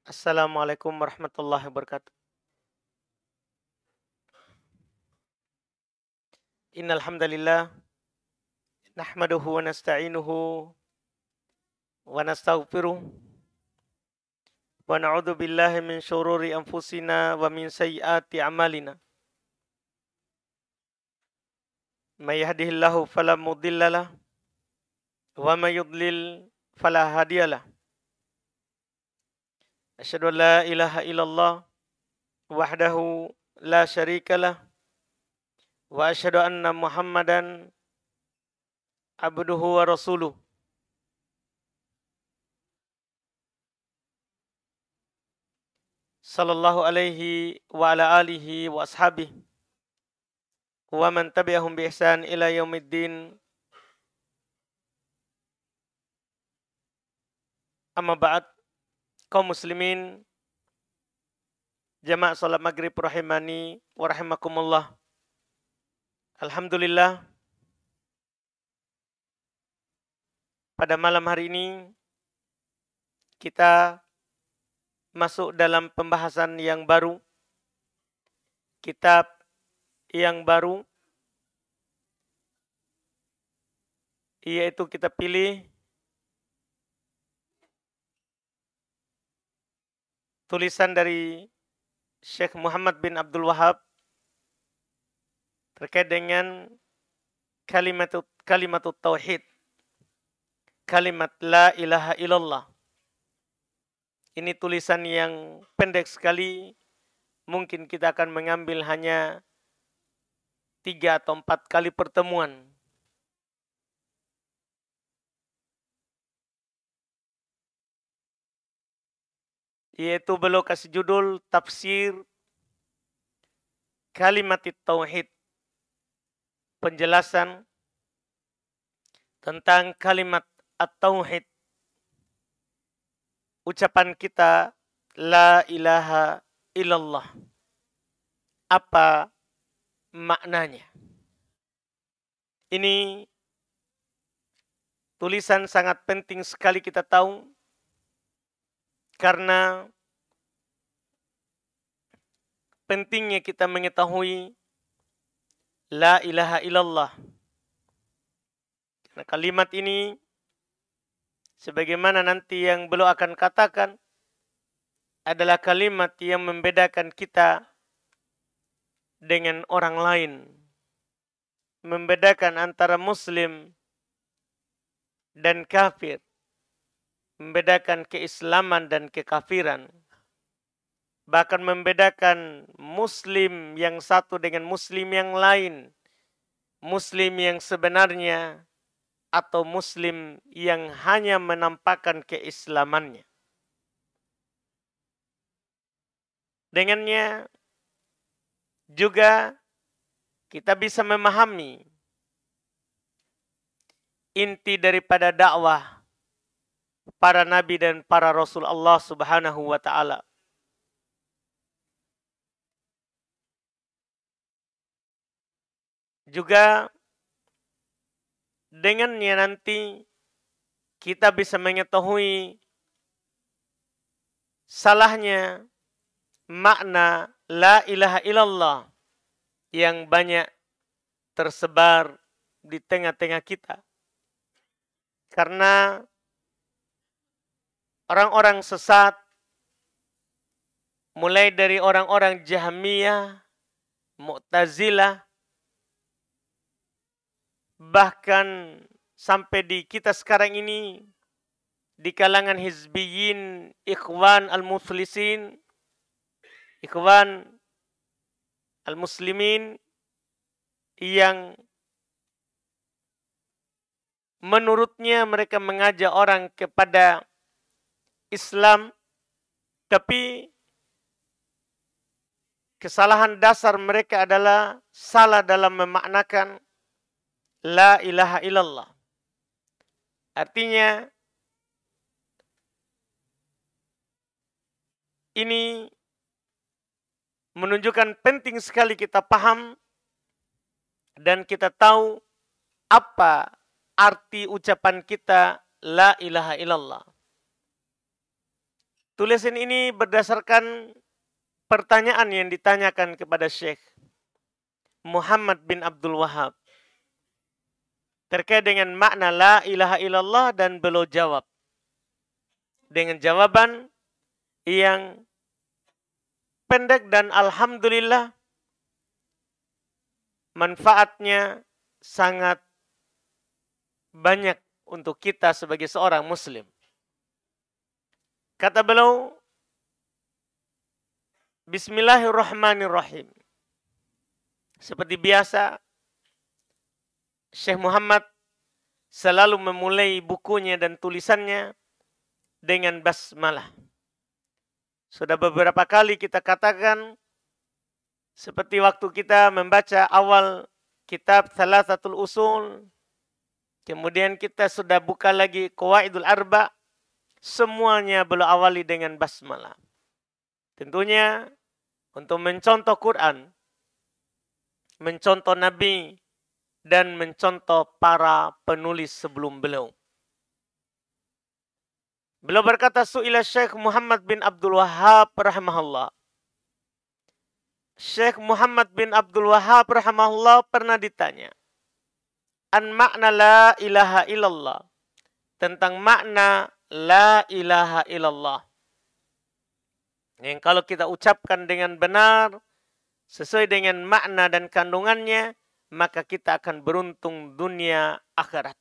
Assalamualaikum warahmatullahi wabarakatuh. Innal hamdalillah nahmaduhu wa nasta'inuhu wa nastaghfiruh wa na'udzu billahi min syururi anfusina wa min sayyiati a'malina. May yahdihillahu fala mudhillalah wa may yudlil fala hadiyalah. Asyhadu an la ilaha illallah wahdahu la syarikalah wa asyhadu anna Muhammadan abduhu wa rasuluh. Sallallahu alaihi wa ala alihi wa ashabihi wa man tabi'ahum bi ihsan ila yaumiddin. Amma ba'd, kaum muslimin jamaah salat maghrib rahimani wa rahimakumullah. Alhamdulillah, pada malam hari ini kita masuk dalam pembahasan yang baru, kitab yang baru, yaitu kita pilih tulisan dari Syekh Muhammad bin Abdul Wahab terkait dengan kalimat tauhid, kalimat la ilaha illallah. Ini tulisan yang pendek sekali, mungkin kita akan mengambil hanya 3 atau 4 kali pertemuan. Yaitu beliau kasih judul tafsir kalimat tauhid, penjelasan tentang kalimat at-tauhid, ucapan kita la ilaha illallah. Apa maknanya? Ini tulisan sangat penting sekali kita tahu, karena pentingnya kita mengetahui la ilaha illallah. Karena kalimat ini, sebagaimana nanti yang beliau akan katakan, adalah kalimat yang membedakan kita dengan orang lain. Membedakan antara muslim dan kafir. Membedakan keislaman dan kekafiran. Bahkan membedakan muslim yang satu dengan muslim yang lain. Muslim yang sebenarnya atau muslim yang hanya menampakkan keislamannya. Dengannya juga kita bisa memahami inti daripada dakwah para nabi dan para rasul Allah Subhanahu wa taala. Juga dengannya nanti kita bisa mengetahui salahnya makna la ilaha illallah yang banyak tersebar di tengah-tengah kita. Karena orang-orang sesat, mulai dari orang-orang Jahmiyah, Mu'tazilah, bahkan sampai di kita sekarang ini, di kalangan hizbiyin, ikhwan al-muflisin, ikhwan al-muslimin, yang menurutnya mereka mengajak orang kepada Islam, tapi kesalahan dasar mereka adalah salah dalam memaknakan la ilaha illallah. Artinya, ini menunjukkan penting sekali kita paham dan kita tahu apa arti ucapan kita la ilaha illallah. Tulisan ini berdasarkan pertanyaan yang ditanyakan kepada Syekh Muhammad bin Abdul Wahab terkait dengan makna la ilaha illallah, dan beliau jawab dengan jawaban yang pendek dan alhamdulillah manfaatnya sangat banyak untuk kita sebagai seorang muslim. Kata beliau, Bismillahirrahmanirrahim. Seperti biasa, Syekh Muhammad selalu memulai bukunya dan tulisannya dengan basmalah. Sudah beberapa kali kita katakan, seperti waktu kita membaca awal kitab Thalathatul Usul, kemudian kita sudah buka lagi Qawaidul Arba, semuanya beliau awali dengan basmalah. Tentunya untuk mencontoh Quran, mencontoh Nabi, dan mencontoh para penulis sebelum beliau. Beliau berkata, Su'ila Syekh Muhammad bin Abdul Wahab rahimahullah. Syekh Muhammad bin Abdul Wahab rahimahullah pernah ditanya, an makna la ilaha illallah, tentang makna la ilaha illallah. Yang kalau kita ucapkan dengan benar, sesuai dengan makna dan kandungannya, maka kita akan beruntung dunia akhirat.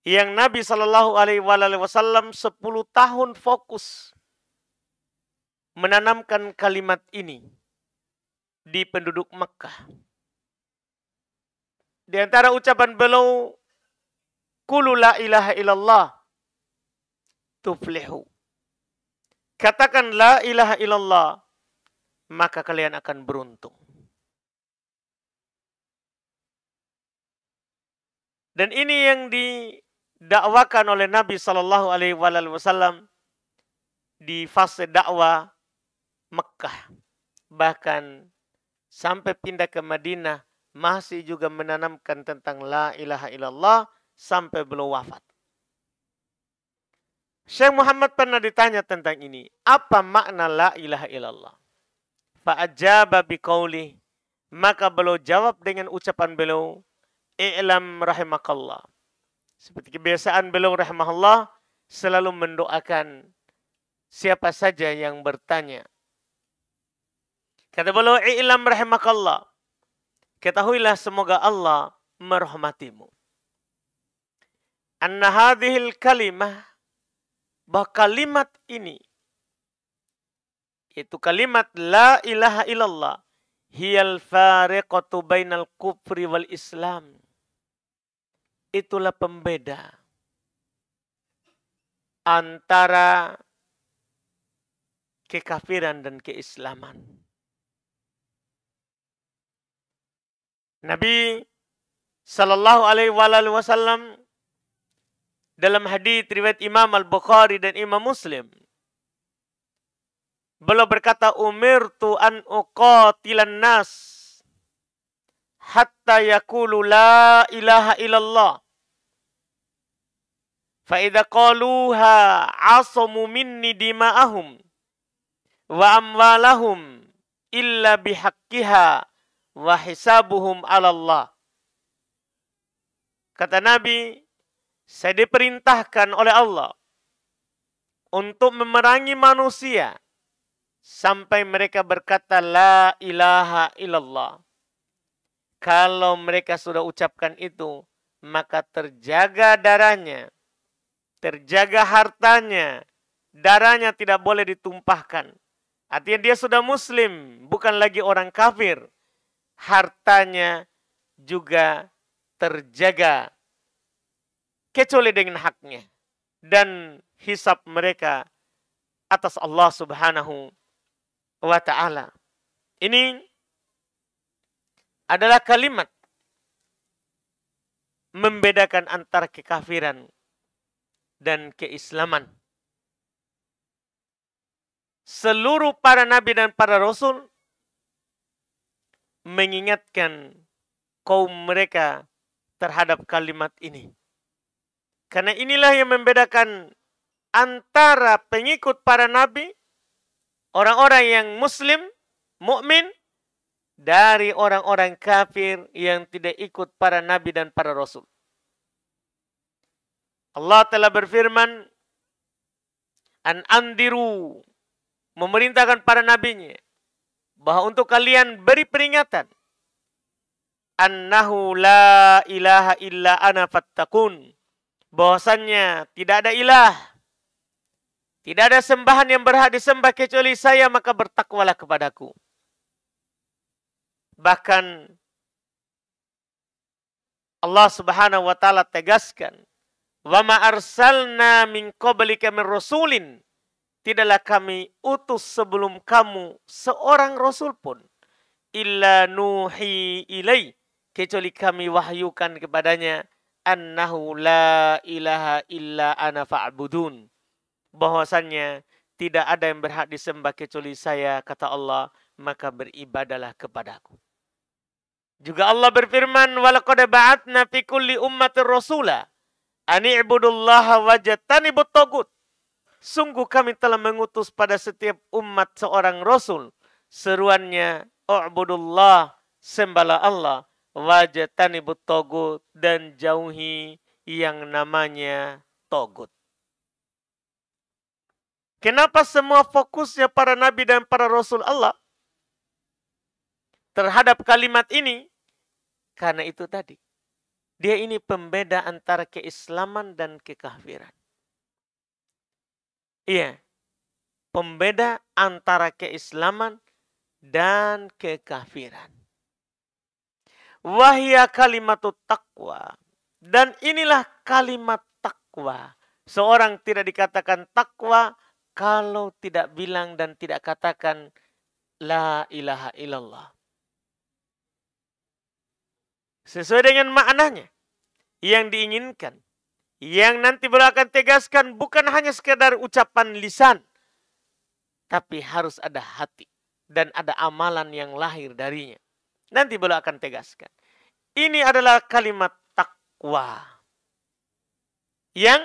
Yang Nabi Shallallahu Alaihi Wasallam 10 tahun fokus menanamkan kalimat ini di penduduk Mekah. Di antara ucapan beliau, Qulu la ilaha illallah tuflihu. Katakan la ilaha illallah, maka kalian akan beruntung. Dan ini yang didakwakan oleh Nabi Shallallahu Alaihi Wasallam di fase dakwah Mekah. Bahkan sampai pindah ke Madinah masih juga menanamkan tentang la ilaha illallah sampai beliau wafat. Syekh Muhammad pernah ditanya tentang ini. Apa makna la ilaha illallah? Fa'ajaba biqaulih. Maka beliau jawab dengan ucapan beliau, I'lam rahimakallah. Seperti kebiasaan beliau rahimahullah, selalu mendoakan siapa saja yang bertanya. Kata beliau, I'lam rahimakallah. Ketahuilah semoga Allah merahmatimu. Anna hadhil kalimah, bahwa kalimat ini, itu kalimat la ilaha illallah, hiyal fariqatu bainal kufri wal islam. Itulah pembeda antara kekafiran dan keislaman. Nabi Sallallahu Alaihi Wasallam dalam hadits riwayat Imam Al-Bukhari dan Imam Muslim, beliau berkata, umirtu an uqatilan nas hatta yaqulu la ilaha illallah. Fa idza qaluha asamu minni dima'ahum wa amwalahum illa bihaqqiha wa hisabuhum 'ala Allah. Kata Nabi, saya diperintahkan oleh Allah untuk memerangi manusia sampai mereka berkata la ilaha illallah. Kalau mereka sudah ucapkan itu, maka terjaga darahnya, terjaga hartanya, darahnya tidak boleh ditumpahkan. Artinya dia sudah muslim, bukan lagi orang kafir. Hartanya juga terjaga kecuali dengan haknya. Dan hisab mereka atas Allah Subhanahu wa ta'ala. Ini adalah kalimat membedakan antara kekafiran dan keislaman. Seluruh para nabi dan para rasul mengingatkan kaum mereka terhadap kalimat ini. Karena inilah yang membedakan antara pengikut para nabi, orang-orang yang muslim, mukmin, dari orang-orang kafir yang tidak ikut para nabi dan para rasul. Allah telah berfirman, an andiru, memerintahkan para nabinya, bahwa untuk kalian beri peringatan, annahu la ilaha illa ana fattaqun, bahwasannya tidak ada ilah, tidak ada sembahan yang berhak disembah kecuali saya, maka bertakwalah kepadaku. Bahkan Allah Subhanahu wa taala tegaskan, wa ma arsalna min qablika min rasulin, tidaklah kami utus sebelum kamu seorang rasul pun, illa nuhi ilai, kecuali kami wahyukan kepadanya, annahu la ilaha illa ana fa'budun, bahwasannya tidak ada yang berhak disembah kecuali saya, kata Allah, maka beribadalah kepadaku. Juga Allah berfirman, walaqad ba'atna fi kulli ummatin rasula an i'budullaha wajtanibut tagut. Sungguh kami telah mengutus pada setiap umat seorang rasul, seruannya u'budullah, sembahlah Allah, wajtanibut tagut, dan jauhi yang namanya tagut. Kenapa semua fokusnya para nabi dan para rasul Allah terhadap kalimat ini? Karena itu tadi, dia ini pembeda antara keislaman dan kekafiran. Iya, pembeda antara keislaman dan kekafiran. Wahia kalimatut taqwa, dan inilah kalimat takwa. Seorang tidak dikatakan takwa kalau tidak bilang dan tidak katakan la ilaha illallah. Sesuai dengan maknanya yang diinginkan, yang nanti beliau akan tegaskan, bukan hanya sekedar ucapan lisan, tapi harus ada hati dan ada amalan yang lahir darinya. Nanti beliau akan tegaskan. Ini adalah kalimat takwa yang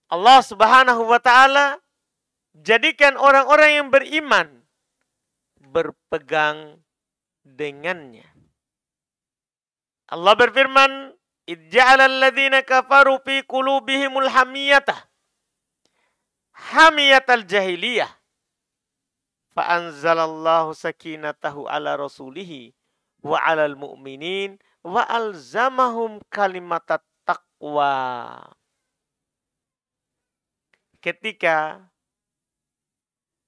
Allah Subhanahu wa taala jadikan orang-orang yang beriman berpegang dengannya. Allah berfirman, idja'ala alladhina kafaru fi qulubihimul hamiyatal jahiliyah, fa anzalallahu sakinatahu ala rasulihi wa alal mu'minin wa alzamahum kalimatat taqwa. Ketika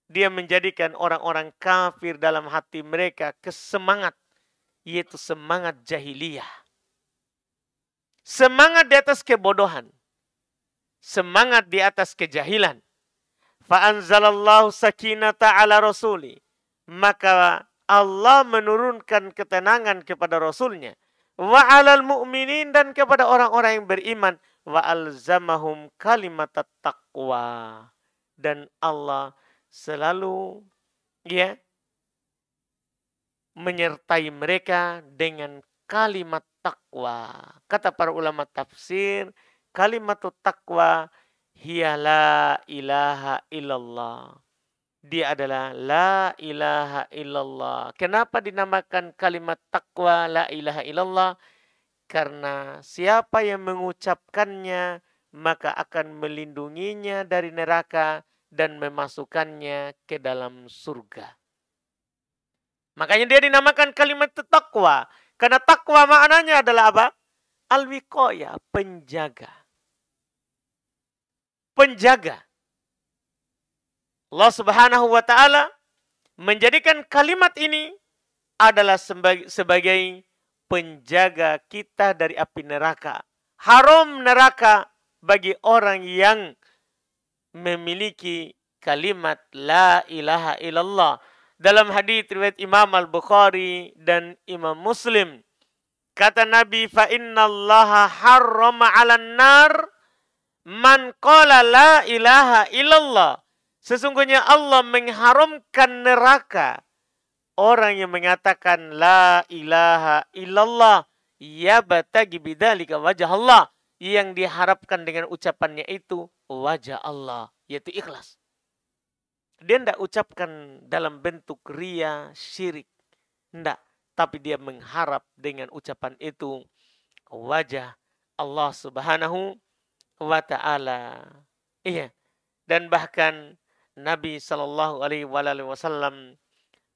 dia menjadikan orang-orang kafir dalam hati mereka kesemangat, yaitu semangat jahiliyah. Semangat di atas kebodohan. Semangat di atas kejahilan. Fa'anzalallahu sakinata ala rasuli. Maka Allah menurunkan ketenangan kepada Rasulnya. Wa alal mu'minin, dan kepada orang-orang yang beriman. Wa alzamahum kalimatat taqwa. Dan Allah selalu menyertai mereka dengan kalimat takwa. Kata para ulama tafsir, kalimat takwa hiya la ilaha illallah. Dia adalah la ilaha illallah. Kenapa dinamakan kalimat takwa la ilaha illallah? Karena siapa yang mengucapkannya maka akan melindunginya dari neraka dan memasukkannya ke dalam surga. Makanya dia dinamakan kalimat takwa. Karena takwa maknanya adalah apa? Al-wiqayah, penjaga. Penjaga. Allah Subhanahu wa taala menjadikan kalimat ini adalah sebagai penjaga kita dari api neraka. Haram neraka bagi orang yang memiliki kalimat la ilaha illallah. Dalam hadits riwayat Imam Al-Bukhari dan Imam Muslim, kata Nabi, fa innallaha harrama 'alan nar man qala la ilaha illallah. Sesungguhnya Allah mengharamkan neraka orang yang mengatakan la ilaha illallah, yabtagi bidzalika wajh Allah, yang diharapkan dengan ucapannya itu wajah Allah, yaitu ikhlas. Dia tidak ucapkan dalam bentuk ria, syirik. Tidak. Tapi dia mengharap dengan ucapan itu wajah Allah Subhanahu wa ta'ala. Iya. Dan bahkan Nabi Shallallahu Alaihi Wasallam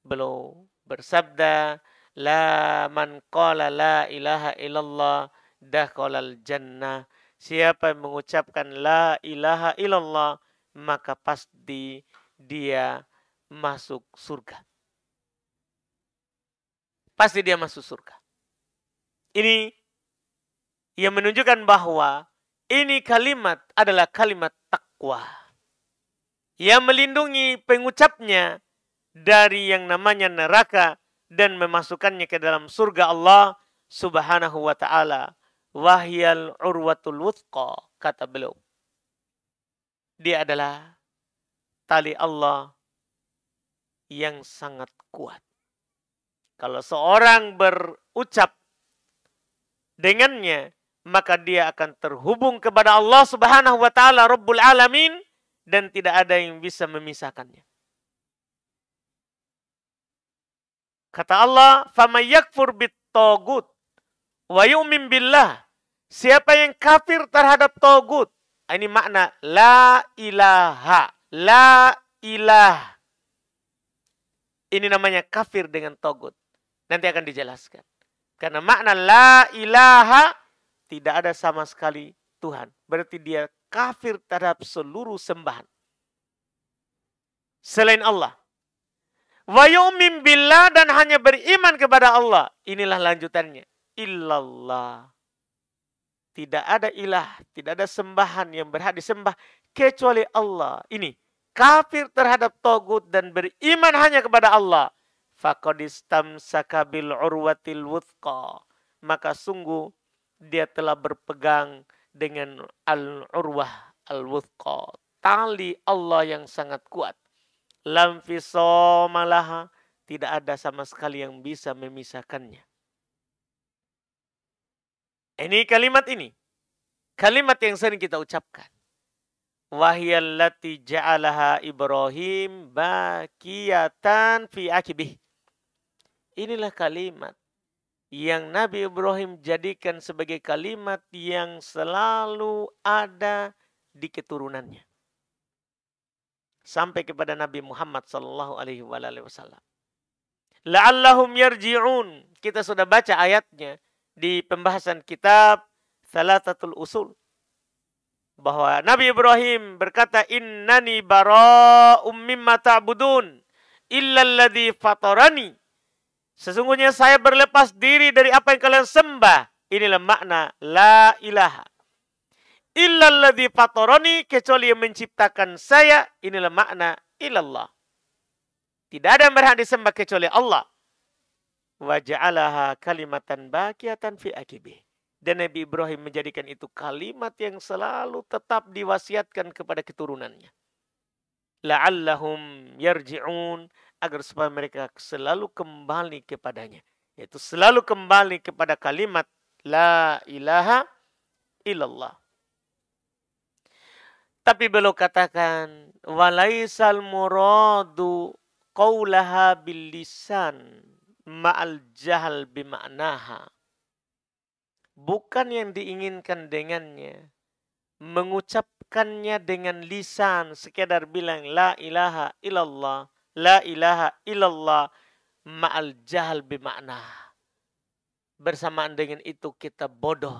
beliau bersabda, la man qala la ilaha illallah dakhalal jannah. Siapa yang mengucapkan la ilaha illallah, maka pasti dia masuk surga. Pasti dia masuk surga. Ini yang menunjukkan bahwa ini kalimat adalah kalimat takwa yang melindungi pengucapnya dari yang namanya neraka dan memasukkannya ke dalam surga Allah Subhanahu wa ta'ala. Wahyal urwatul wuthqa, kata beliau. Dia adalah tali Allah yang sangat kuat. Kalau seorang berucap dengannya, maka dia akan terhubung kepada Allah Subhanahu wa ta'ala Rabbul Alamin, dan tidak ada yang bisa memisahkannya. Kata Allah, "Faman yakfur bit-taghut wa yu'min billah." Siapa yang kafir terhadap tagut. Ini makna la ilaha. La ilah. Ini namanya kafir dengan tagut. Nanti akan dijelaskan. Karena makna la ilaha, tidak ada sama sekali Tuhan. Berarti dia kafir terhadap seluruh sembahan selain Allah. Wa yu'min billah, dan hanya beriman kepada Allah. Inilah lanjutannya. Illallah. Tidak ada ilah, tidak ada sembahan yang berhak disembah kecuali Allah. Ini kafir terhadap tagut dan beriman hanya kepada Allah. Faqad istamsaka bil urwatil wuthqa. Maka sungguh dia telah berpegang dengan al-urwah al-wuthqa, tali Allah yang sangat kuat. Lam fisomalaha, tidak ada sama sekali yang bisa memisahkannya. Ini kalimat yang sering kita ucapkan. Wahyallati ja'alaha Ibrahim baqiyatan fi akibih. Inilah kalimat yang Nabi Ibrahim jadikan sebagai kalimat yang selalu ada di keturunannya. Sampai kepada Nabi Muhammad sallallahu alaihi wasallam. La'allahum yarji'un. Kita sudah baca ayatnya di pembahasan kitab Thalathatul Usul. Bahwa Nabi Ibrahim berkata, innani bara'um mimma ta'budun illa alladhi fatarani. Sesungguhnya saya berlepas diri dari apa yang kalian sembah. Inilah makna la ilaha. Illa alladhi fatarani, kecuali yang menciptakan saya. Inilah makna illallah. Tidak ada yang berhak disembah kecuali Allah. Wa ja'alaha kalimatan baqiyatan fi akibih. Dan Nabi Ibrahim menjadikan itu kalimat yang selalu tetap diwasiatkan kepada keturunannya. La'allahum yarji'un, agar supaya mereka selalu kembali kepadanya. Yaitu selalu kembali kepada kalimat la ilaha illallah. Tapi beliau katakan, walaisal muradu qaulaha bil lisan ma'al jahal bima'naha. Bukan yang diinginkan dengannya mengucapkannya dengan lisan, sekedar bilang la ilaha illallah, la ilaha illallah ma'al jahal bima'naha. Bersamaan dengan itu kita bodoh,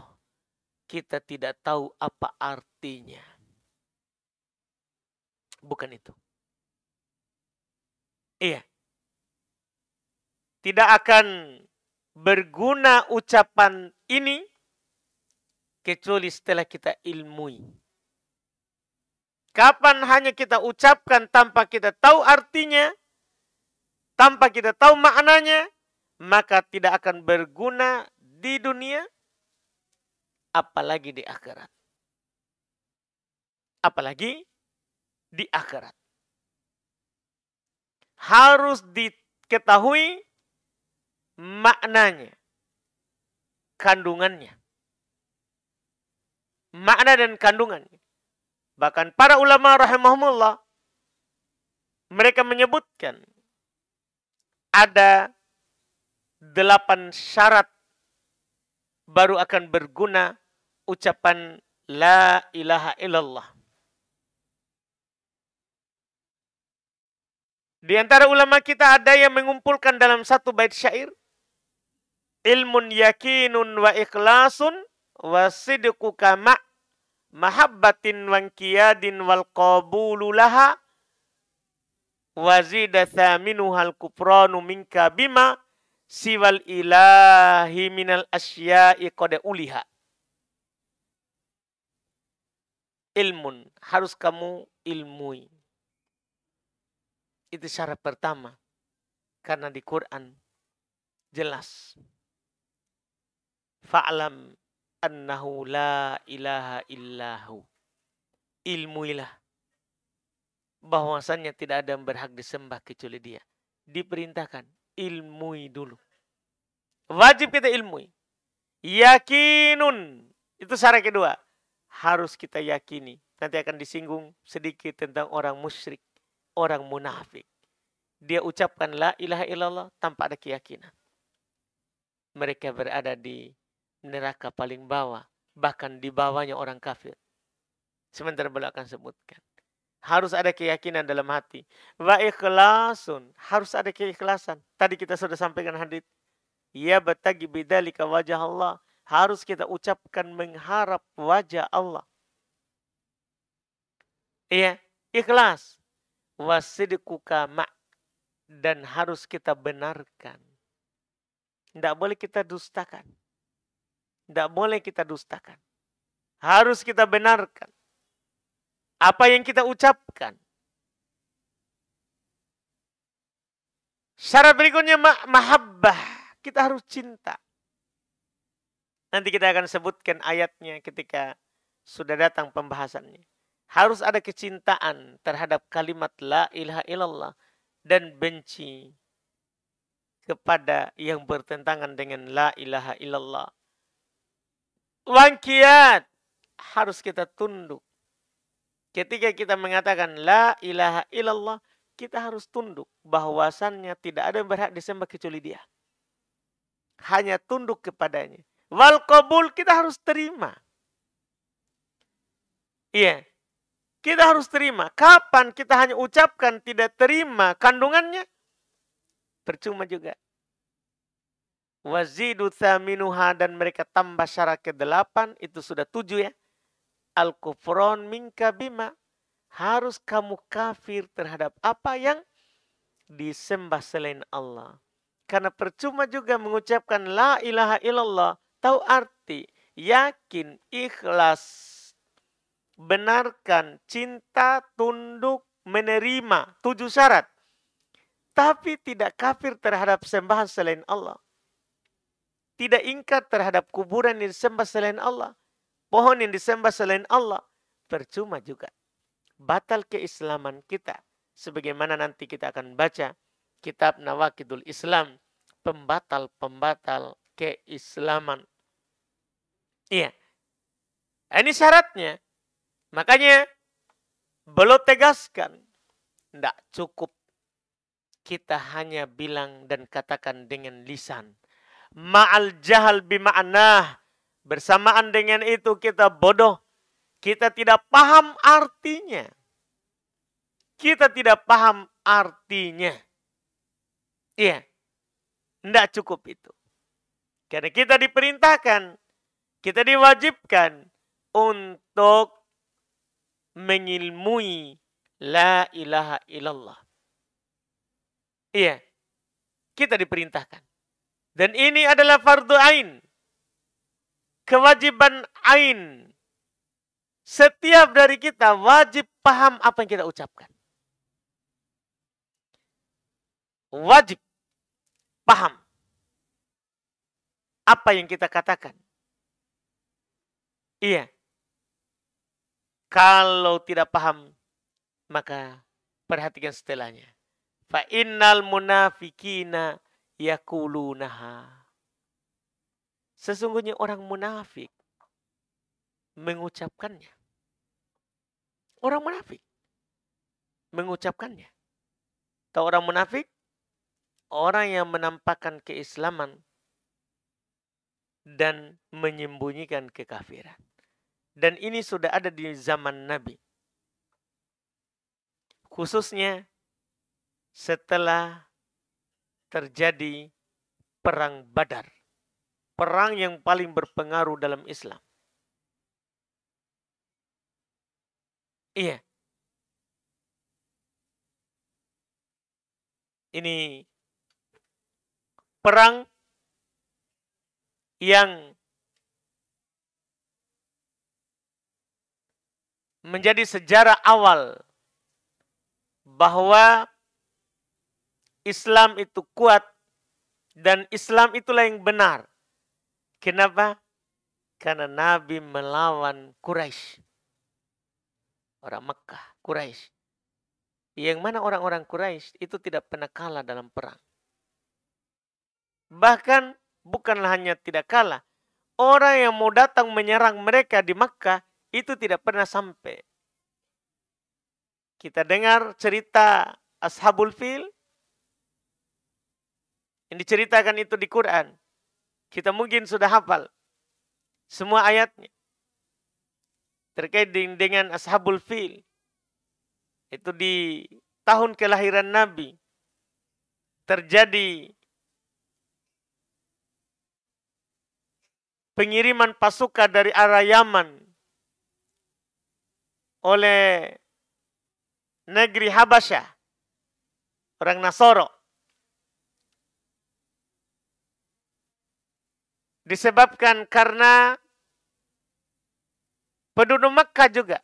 kita tidak tahu apa artinya. Bukan itu. Iya. Tidak akan berguna ucapan ini kecuali setelah kita ilmui. Kapan hanya kita ucapkan tanpa kita tahu artinya, tanpa kita tahu maknanya, maka tidak akan berguna di dunia, apalagi di akhirat. Apalagi di akhirat. Harus diketahui maknanya, kandungannya. Makna dan kandungannya. Bahkan para ulama rahimahumullah, mereka menyebutkan ada 8 syarat baru akan berguna ucapan la ilaha illallah. Di antara ulama kita ada yang mengumpulkan dalam satu bait syair, ilmun yakinun wa ikhlasun wa sidqu kama mahabbatin wa qiyadin wal qabulu laha wa zida thaminuhal kufranu minka bima siwal ilahi minal asya'i qad uliha. Ilmun, harus kamu ilmui. Itu syarat pertama. Karena di Quran jelas. Fa'lam annahu la ilaha illahu. Ilmuilah bahwasannya tidak ada yang berhak disembah kecuali Dia. Diperintahkan ilmui dulu. Wajib kita ilmui. Yakinun. Itu syarat kedua. Harus kita yakini. Nanti akan disinggung sedikit tentang orang musyrik. Orang munafik. Dia ucapkan la ilaha illallah tanpa ada keyakinan. Mereka berada di neraka paling bawah. Bahkan di bawahnya orang kafir. Sementara beliau akan sebutkan. Harus ada keyakinan dalam hati. Wa ikhlasun. Harus ada keikhlasan. Tadi kita sudah sampaikan hadits. Ya batagi bidzalika wajah Allah. Harus kita ucapkan mengharap wajah Allah. Iya, ikhlas. Wasidqu kama. Dan harus kita benarkan. Tidak boleh kita dustakan. Tidak boleh kita dustakan. Harus kita benarkan. Apa yang kita ucapkan. Syarat berikutnya mahabbah. Kita harus cinta. Nanti kita akan sebutkan ayatnya ketika sudah datang pembahasannya. Harus ada kecintaan terhadap kalimat la ilaha illallah. Dan benci kepada yang bertentangan dengan la ilaha illallah. Wangkiyat. Harus kita tunduk. Ketika kita mengatakan la ilaha illallah, kita harus tunduk bahwasannya tidak ada yang berhak disembah kecuali Dia. Hanya tunduk kepadanya. Wal qabul, kita harus terima. Iya. Kita harus terima. Kapan kita hanya ucapkan tidak terima kandungannya? Percuma juga. Wazidu thaminuha, dan mereka tambah syarat ke-8. Itu sudah 7 ya. Al-kufron minka bima. Harus kamu kafir terhadap apa yang disembah selain Allah. Karena percuma juga mengucapkan la ilaha illallah. Tahu arti, yakin, ikhlas, benarkan, cinta, tunduk, menerima. 7 syarat. Tapi tidak kafir terhadap sembahan selain Allah. Tidak ingkar terhadap kuburan yang disembah selain Allah. Pohon yang disembah selain Allah. Percuma juga. Batal keislaman kita. Sebagaimana nanti kita akan baca kitab Nawaqidul Islam. Pembatal-pembatal keislaman. Iya. Ini syaratnya. Makanya beliau tegaskan. Tidak cukup kita hanya bilang dan katakan dengan lisan. Ma'al jahal bima'nah. Bersamaan dengan itu kita bodoh. Kita tidak paham artinya. Kita tidak paham artinya. Iya. Tidak cukup itu. Karena kita diperintahkan. Kita diwajibkan. Untuk mengilmui la ilaha illallah. Iya. Kita diperintahkan. Dan ini adalah fardu ain. Kewajiban ain. Setiap dari kita wajib paham apa yang kita ucapkan. Wajib paham apa yang kita katakan. Iya. Kalau tidak paham, maka perhatikan setelahnya. Fa innal munafikina yaqulunaha. Sesungguhnya orang munafik mengucapkannya. Orang munafik mengucapkannya. Tahu orang munafik? Orang yang menampakkan keislaman dan menyembunyikan kekafiran. Dan ini sudah ada di zaman Nabi. Khususnya setelah terjadi perang Badar. Perang yang paling berpengaruh dalam Islam. Iya. Ini perang yang menjadi sejarah awal bahwa Islam itu kuat dan Islam itulah yang benar. Kenapa? Karena Nabi melawan Quraisy. Orang Mekah, Quraisy. Yang mana orang-orang Quraisy itu tidak pernah kalah dalam perang. Bahkan bukanlah hanya tidak kalah. Orang yang mau datang menyerang mereka di Makkah itu tidak pernah sampai. Kita dengar cerita Ashabul Fil. Yang diceritakan itu di Quran. Kita mungkin sudah hafal semua ayatnya. Terkait dengan Ashabul Fil. Itu di tahun kelahiran Nabi. Terjadi pengiriman pasukan dari arah Yaman oleh negeri Habasyah, orang Nasoro. Disebabkan karena penduduk Makkah juga.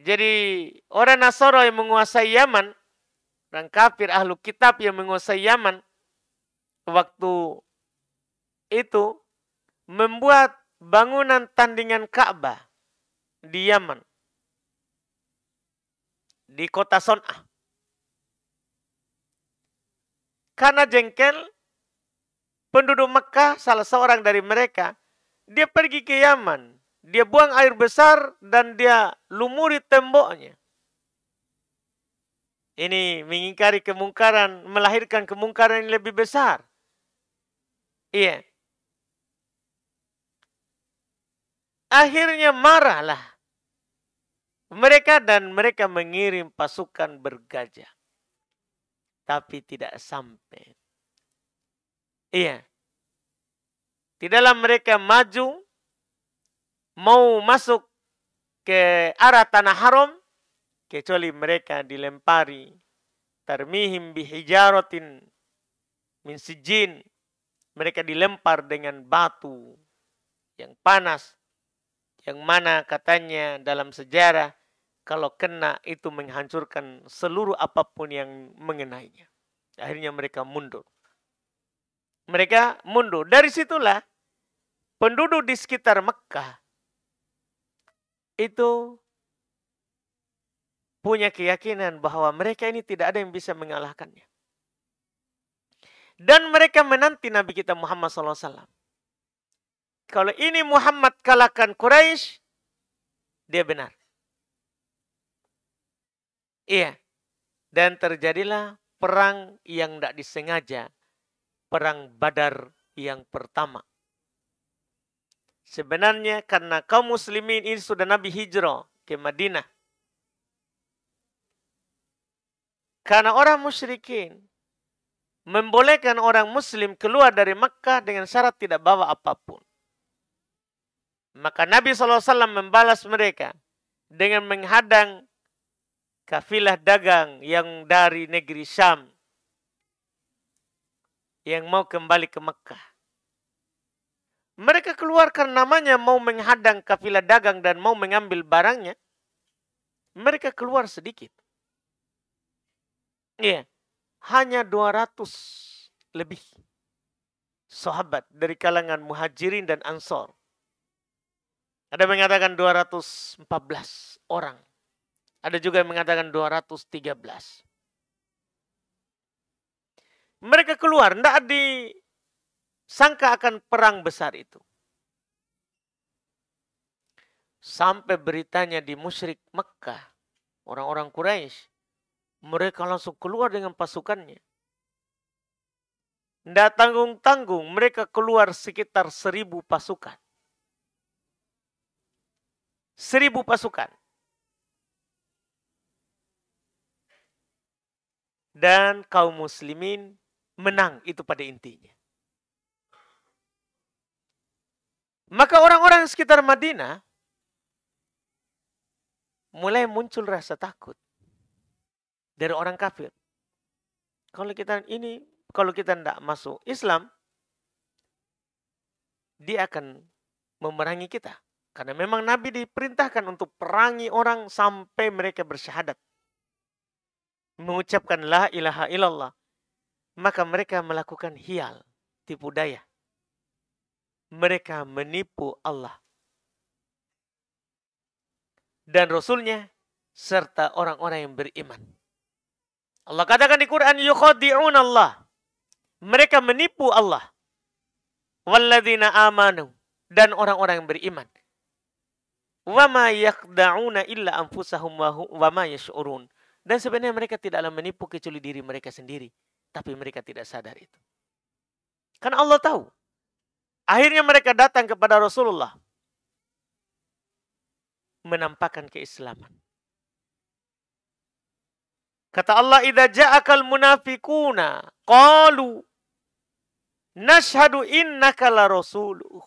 Jadi orang Nasoro yang menguasai Yaman, orang kafir ahlu kitab yang menguasai Yaman, waktu itu membuat bangunan tandingan Ka'bah di Yaman. Di kota Son'ah. Karena jengkel, penduduk Mekah, salah seorang dari mereka, dia pergi ke Yaman. Dia buang air besar dan dia lumuri temboknya. Ini mengingkari kemungkaran, melahirkan kemungkaran yang lebih besar. Iya. Akhirnya marahlah mereka dan mereka mengirim pasukan bergajah. Tapi tidak sampai. Iya. Tidaklah mereka maju mau masuk ke arah tanah haram kecuali mereka dilempari tarmihim bihijaratin min sijin. Mereka dilempar dengan batu yang panas, yang mana katanya dalam sejarah kalau kena itu menghancurkan seluruh apapun yang mengenainya. Akhirnya mereka mundur. Mereka mundur. Dari situlah penduduk di sekitar Mekah itu punya keyakinan bahwa mereka ini tidak ada yang bisa mengalahkannya. Dan mereka menanti Nabi kita Muhammad SAW. Kalau ini Muhammad kalahkan Quraisy, dia benar. Iya. Dan terjadilah perang yang tidak disengaja. Perang Badar yang pertama. Sebenarnya karena kaum muslimin ini sudah Nabi hijrah ke Madinah. Karena orang musyrikin membolehkan orang muslim keluar dari Makkah dengan syarat tidak bawa apapun. Maka Nabi SAW membalas mereka dengan menghadang kafilah dagang yang dari negeri Syam yang mau kembali ke Makkah. Mereka keluar karena namanya mau menghadang kafilah dagang dan mau mengambil barangnya. Mereka keluar sedikit. Iya. Hanya 200 lebih sahabat dari kalangan muhajirin dan ansor. Ada yang mengatakan 214 orang. Ada juga yang mengatakan 213. Mereka keluar, tidak disangka akan perang besar itu. Sampai beritanya di musyrik Mekah, orang-orang Quraisy, mereka langsung keluar dengan pasukannya. Tidak tanggung-tanggung, mereka keluar sekitar 1.000 pasukan. 1.000 pasukan. Dan kaum muslimin menang itu pada intinya. Maka orang-orang sekitar Madinah mulai muncul rasa takut dari orang kafir. Kalau kita tidak masuk Islam, dia akan memerangi kita. Karena memang Nabi diperintahkan untuk perangi orang sampai mereka bersyahadat. Mengucapkan la ilaha illallah. Maka mereka melakukan hiyal, tipu daya. Mereka menipu Allah dan Rasulnya serta orang-orang yang beriman. Allah katakan di Quran, yukhadi'un Allah. Mereka menipu Allah. Walladzina amanu. Dan orang-orang yang beriman. Wa ma yakhda'una illa anfusahum wa ma yash'urun. Dan sebenarnya mereka tidaklah menipu kecuali diri mereka sendiri. Tapi mereka tidak sadar itu. Karena Allah tahu. Akhirnya mereka datang kepada Rasulullah. Menampakkan keislaman. Kata Allah, idza ja'akal munafiquna qalu nashhadu innaka la rasuluh.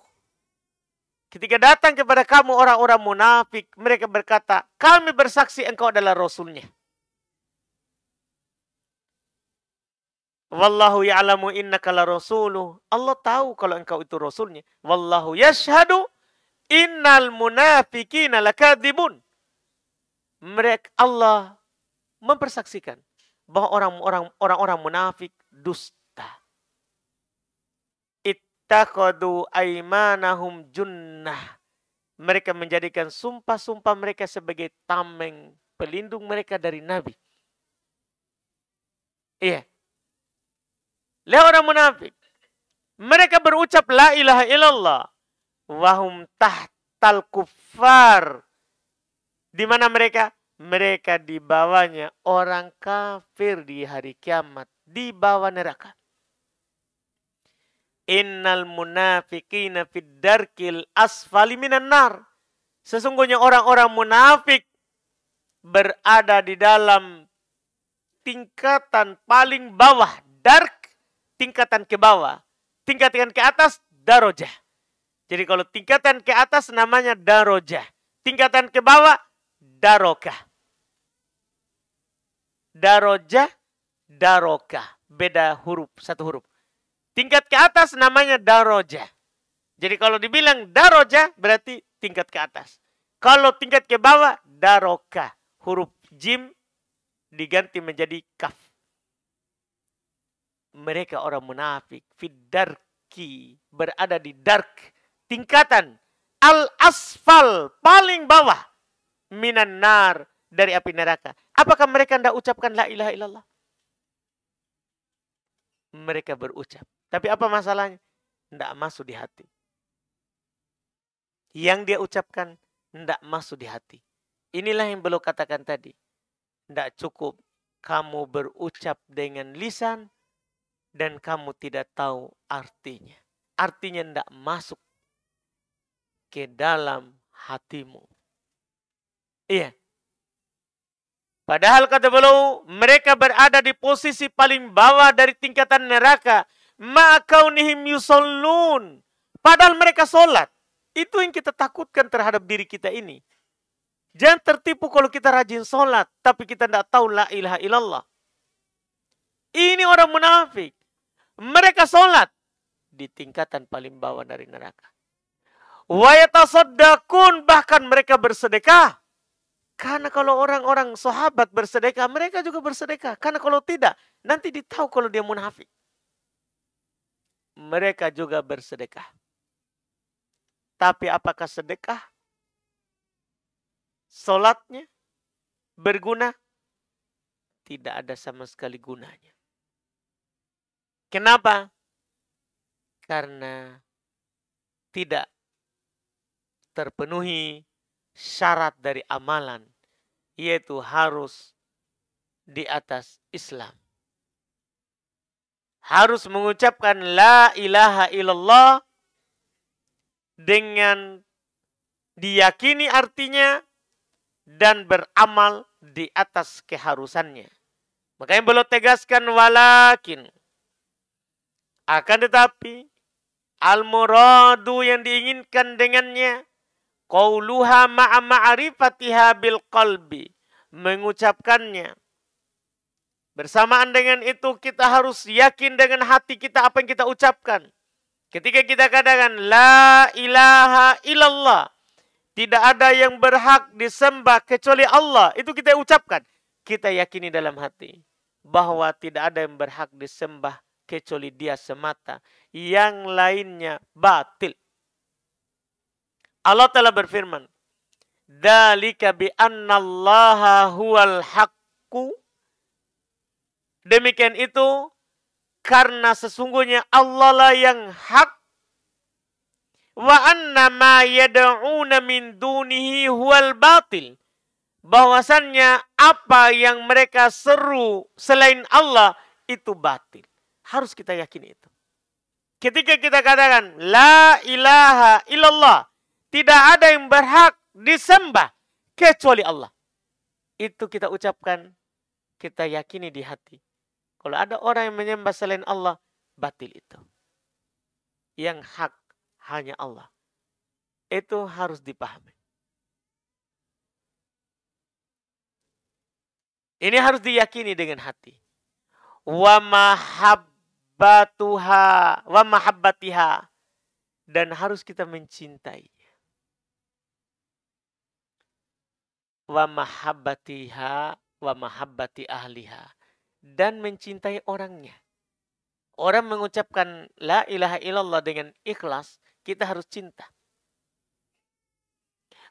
Ketika datang kepada kamu orang-orang munafik, mereka berkata, kami bersaksi engkau adalah rasulnya. Wallahu ya'lamu innaka la rasuluh. Allah tahu kalau engkau itu rasulnya. Wallahu yashhadu innal munafiqina lakadzibun. Mereka Allah mempersaksikan bahwa orang-orang munafik dusta. Ittakhadu aymanahum junnah. Mereka menjadikan sumpah-sumpah mereka sebagai tameng pelindung mereka dari Nabi. Iya. Lihat orang munafik. Mereka berucap la ilaha illallah. Wahum tahtal kuffar. Di mana mereka? Mereka di bawahnya orang kafir di hari kiamat. Di bawah neraka. Innal munafiqina fid darkil asfali minan nar. Sesungguhnya orang-orang munafik berada di dalam tingkatan paling bawah. Dark, tingkatan ke bawah. Tingkatan ke atas, darajah. Jadi kalau tingkatan ke atas namanya darajah. Tingkatan ke bawah, darokah. Darajah, darokah. Beda huruf, satu huruf. Tingkat ke atas namanya darajah. Jadi kalau dibilang darajah berarti tingkat ke atas. Kalau tingkat ke bawah, darokah. Huruf jim diganti menjadi kaf. Mereka orang munafik. Fiddarki. Berada di dark. Tingkatan. Al-asfal. Paling bawah. Minan nar. Dari api neraka. Apakah mereka tidak ucapkan la ilaha illallah? Mereka berucap. Tapi apa masalahnya? Tidak masuk di hati. Yang dia ucapkan tidak masuk di hati. Inilah yang beliau katakan tadi. Tidak cukup kamu berucap dengan lisan dan kamu tidak tahu artinya. Artinya tidak masuk ke dalam hatimu. Iya. Padahal kata beliau, mereka berada di posisi paling bawah dari tingkatan neraka. Ma'akaunihim yusallun. Padahal mereka sholat. Itu yang kita takutkan terhadap diri kita ini. Jangan tertipu kalau kita rajin sholat. Tapi kita tidak tahu la ilaha illallah. Ini orang munafik. Mereka sholat. Di tingkatan paling bawah dari neraka. Wa yatasaddaqun. Bahkan mereka bersedekah. Karena kalau orang-orang sahabat bersedekah, mereka juga bersedekah. Karena kalau tidak, nanti ditahu kalau dia munafik. Mereka juga bersedekah. Tapi apakah sedekah? Salatnya berguna? Tidak ada sama sekali gunanya. Kenapa? Karena tidak terpenuhi syarat dari amalan, yaitu harus di atas Islam. Harus mengucapkan la ilaha illallah dengan diyakini artinya dan beramal di atas keharusannya. Makanya beliau tegaskan walakin, akan tetapi al-muradu yang diinginkan dengannya qauluha ma'a ma'rifatiha bil qalbi, mengucapkannya bersamaan dengan itu kita harus yakin dengan hati kita apa yang kita ucapkan. Ketika kita katakan la ilaha illallah, tidak ada yang berhak disembah kecuali Allah, itu kita ucapkan. Kita yakini dalam hati bahwa tidak ada yang berhak disembah kecuali Dia semata. Yang lainnya batil. Allah telah berfirman, "Dzalika bi annallaha huwal haqqu." Demikian itu karena sesungguhnya Allah lah yang hak. Wa anna ma yad'una min dunihi huwal batil. Bahwasannya apa yang mereka seru selain Allah itu batil. Harus kita yakini itu. Ketika kita katakan la ilaha illallah, tidak ada yang berhak disembah kecuali Allah. Itu kita ucapkan, kita yakini di hati. Kalau ada orang yang menyembah selain Allah, batil itu. Yang hak hanya Allah. Itu harus dipahami. Ini harus diyakini dengan hati. Wa mahabbatiha. Dan harus kita mencintai. Wa mahabbatiha wa mahabbati ahliha. Dan mencintai orangnya. Orang mengucapkan la ilaha illallah dengan ikhlas, kita harus cinta.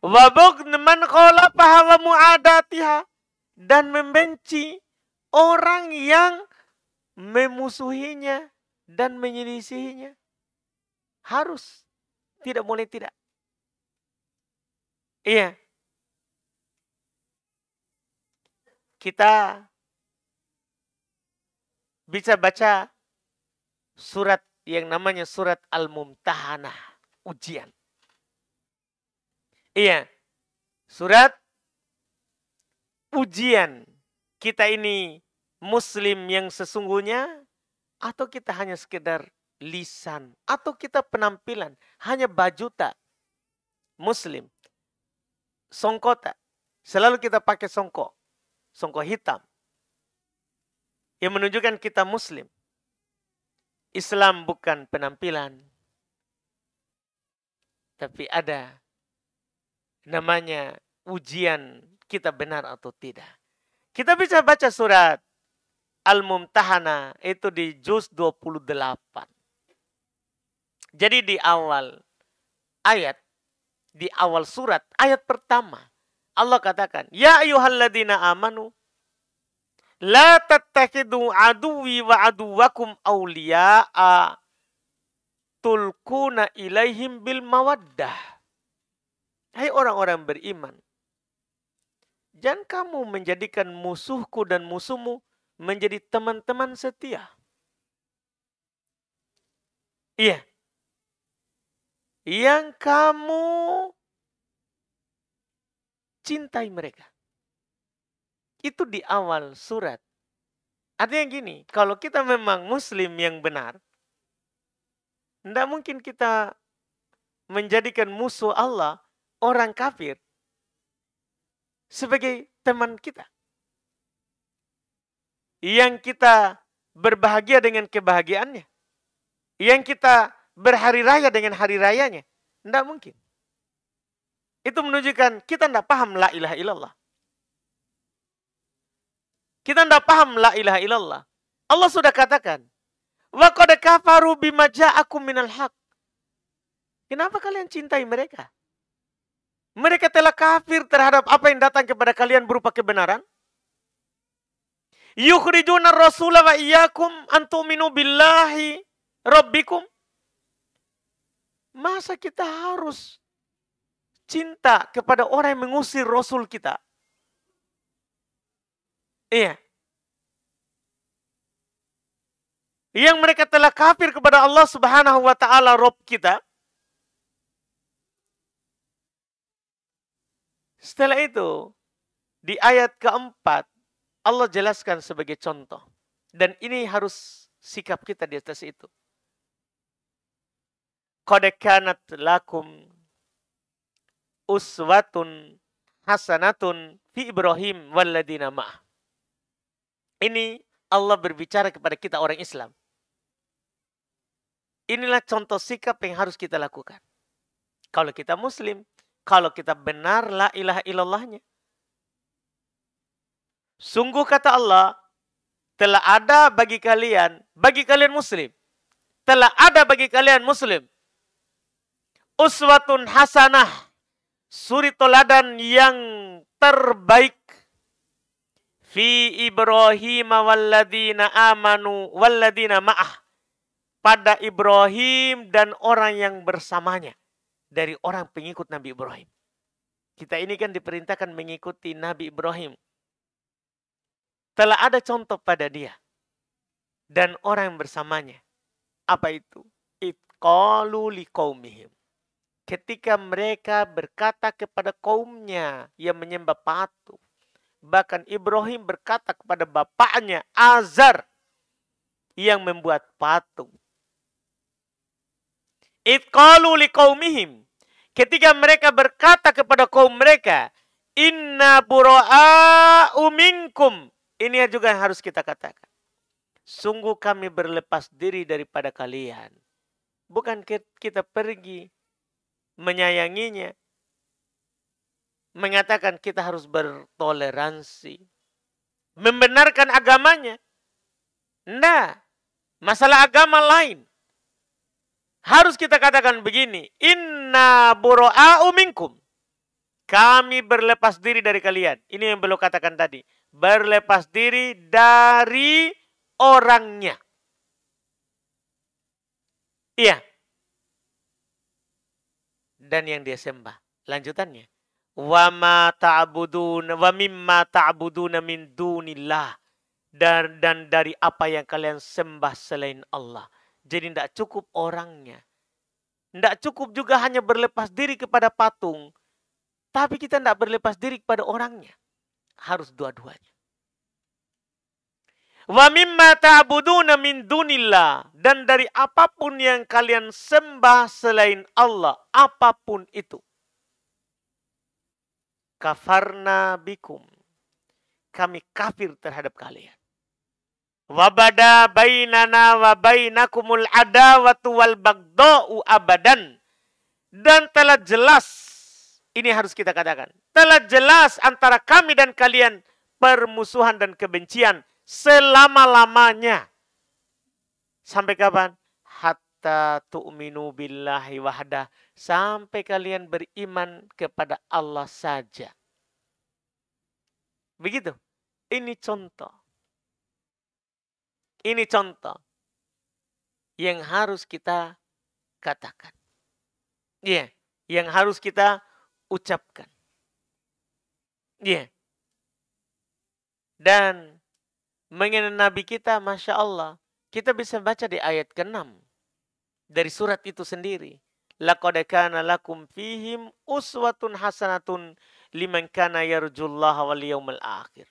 Wa bughd man khalafaha wa mu'adatiha. Dan membenci orang yang memusuhinya dan menyelisihinya. Harus. Tidak boleh tidak. Iya. Kita bisa baca surat yang namanya surat Al-Mumtahanah. Ujian. Iya. Surat ujian. Kita ini muslim yang sesungguhnya, atau kita hanya sekedar lisan, atau kita penampilan hanya bajuta muslim. Songkota. Selalu kita pakai songkok. Songkok hitam. Yang menunjukkan kita muslim. Islam bukan penampilan. Tapi ada namanya ujian kita benar atau tidak. Kita bisa baca surat Al-Mumtahanah itu di juz 28. Jadi di awal ayat, di awal surat, ayat pertama, Allah katakan, "Ya ayyuhalladzina amanu la tattakhidu aduwi wa aduwakum awliya'a tulkuna ilaihim bil mawaddah." Hai orang-orang beriman, jangan kamu menjadikan musuhku dan musuhmu menjadi teman-teman setia. Iya. Yang kamu cintai mereka. Itu di awal surat. Artinya gini, kalau kita memang muslim yang benar, tidak mungkin kita menjadikan musuh Allah, orang kafir, sebagai teman kita. Yang kita berbahagia dengan kebahagiaannya. Yang kita berhari raya dengan hari rayanya. Tidak mungkin. Itu menunjukkan kita tidak paham la ilaha illallah. Kita tidak paham la ilaha illallah. Allah sudah katakan, wa qad kafaru bima ja'akum minal haq. Kenapa kalian cintai mereka? Mereka telah kafir terhadap apa yang datang kepada kalian berupa kebenaran. Yukhrijuna rasula wa iyyakum an tu'minu billahi rabbikum. Masa kita harus cinta kepada orang yang mengusir Rasul kita. Iya. Yang mereka telah kafir kepada Allah Subhanahu wa taala Rabb kita. Setelah itu, di ayat keempat, Allah jelaskan sebagai contoh. Dan ini harus sikap kita di atas itu. Qad kanat lakum uswatun hasanatun fi Ibrahim walladina ma'ah. Ini Allah berbicara kepada kita orang Islam. Inilah contoh sikap yang harus kita lakukan. Kalau kita Muslim, kalau kita benar la ilaha illallahnya. Sungguh kata Allah, telah ada bagi kalian Muslim. Telah ada bagi kalian Muslim. Uswatun hasanah. Suri toladan yang terbaik. Fi Ibrahim walladina amanu walladina ma'ah. Pada Ibrahim dan orang yang bersamanya. Dari orang pengikut Nabi Ibrahim. Kita ini kan diperintahkan mengikuti Nabi Ibrahim. Telah ada contoh pada dia. Dan orang yang bersamanya. Apa itu? Itqalu liqaumihim. Ketika mereka berkata kepada kaumnya yang menyembah patung. Bahkan Ibrahim berkata kepada bapaknya Azar yang membuat patung. Itqalu liqaumihim. Ketika mereka berkata kepada kaum mereka, inna bura'a'u minkum. Ini juga yang harus kita katakan. Sungguh kami berlepas diri daripada kalian. Bukan kita pergi menyayanginya. Mengatakan kita harus bertoleransi. Membenarkan agamanya. Nah, masalah agama lain. Harus kita katakan begini. Inna bura'a'u minkum. Kami berlepas diri dari kalian. Ini yang belum katakan tadi. Berlepas diri dari orangnya. Iya. Dan yang dia sembah. Lanjutannya. Wa ma ta'buduna wa mimma ta'buduna min dunillah. Dan dari apa yang kalian sembah selain Allah. Jadi tidak cukup orangnya. Tidak cukup juga hanya berlepas diri kepada patung. Tapi kita tidak berlepas diri kepada orangnya. Harus dua-duanya. Wa mimma ta'buduna min dunillah. Dan dari apapun yang kalian sembah selain Allah. Apapun itu. Kafarna bikum. Kami kafir terhadap kalian. Wabada bainana wa bainakumul adawatu wal bagda'u abadan. Dan telah jelas, ini harus kita katakan, telah jelas antara kami dan kalian permusuhan dan kebencian selama-lamanya. Sampai kapan? Hatta tu'minu billahi wahdah. Sampai kalian beriman kepada Allah saja. Begitu. Ini contoh. Ini contoh yang harus kita katakan. Iya, yang harus kita ucapkan. Iya. Dan mengenai Nabi kita, Masya Allah, kita bisa baca di ayat ke-6 dari surat itu sendiri. Laqad kana lakum fihim uswatun hasanatun liman kana yarjullaha wal yawmal akhir.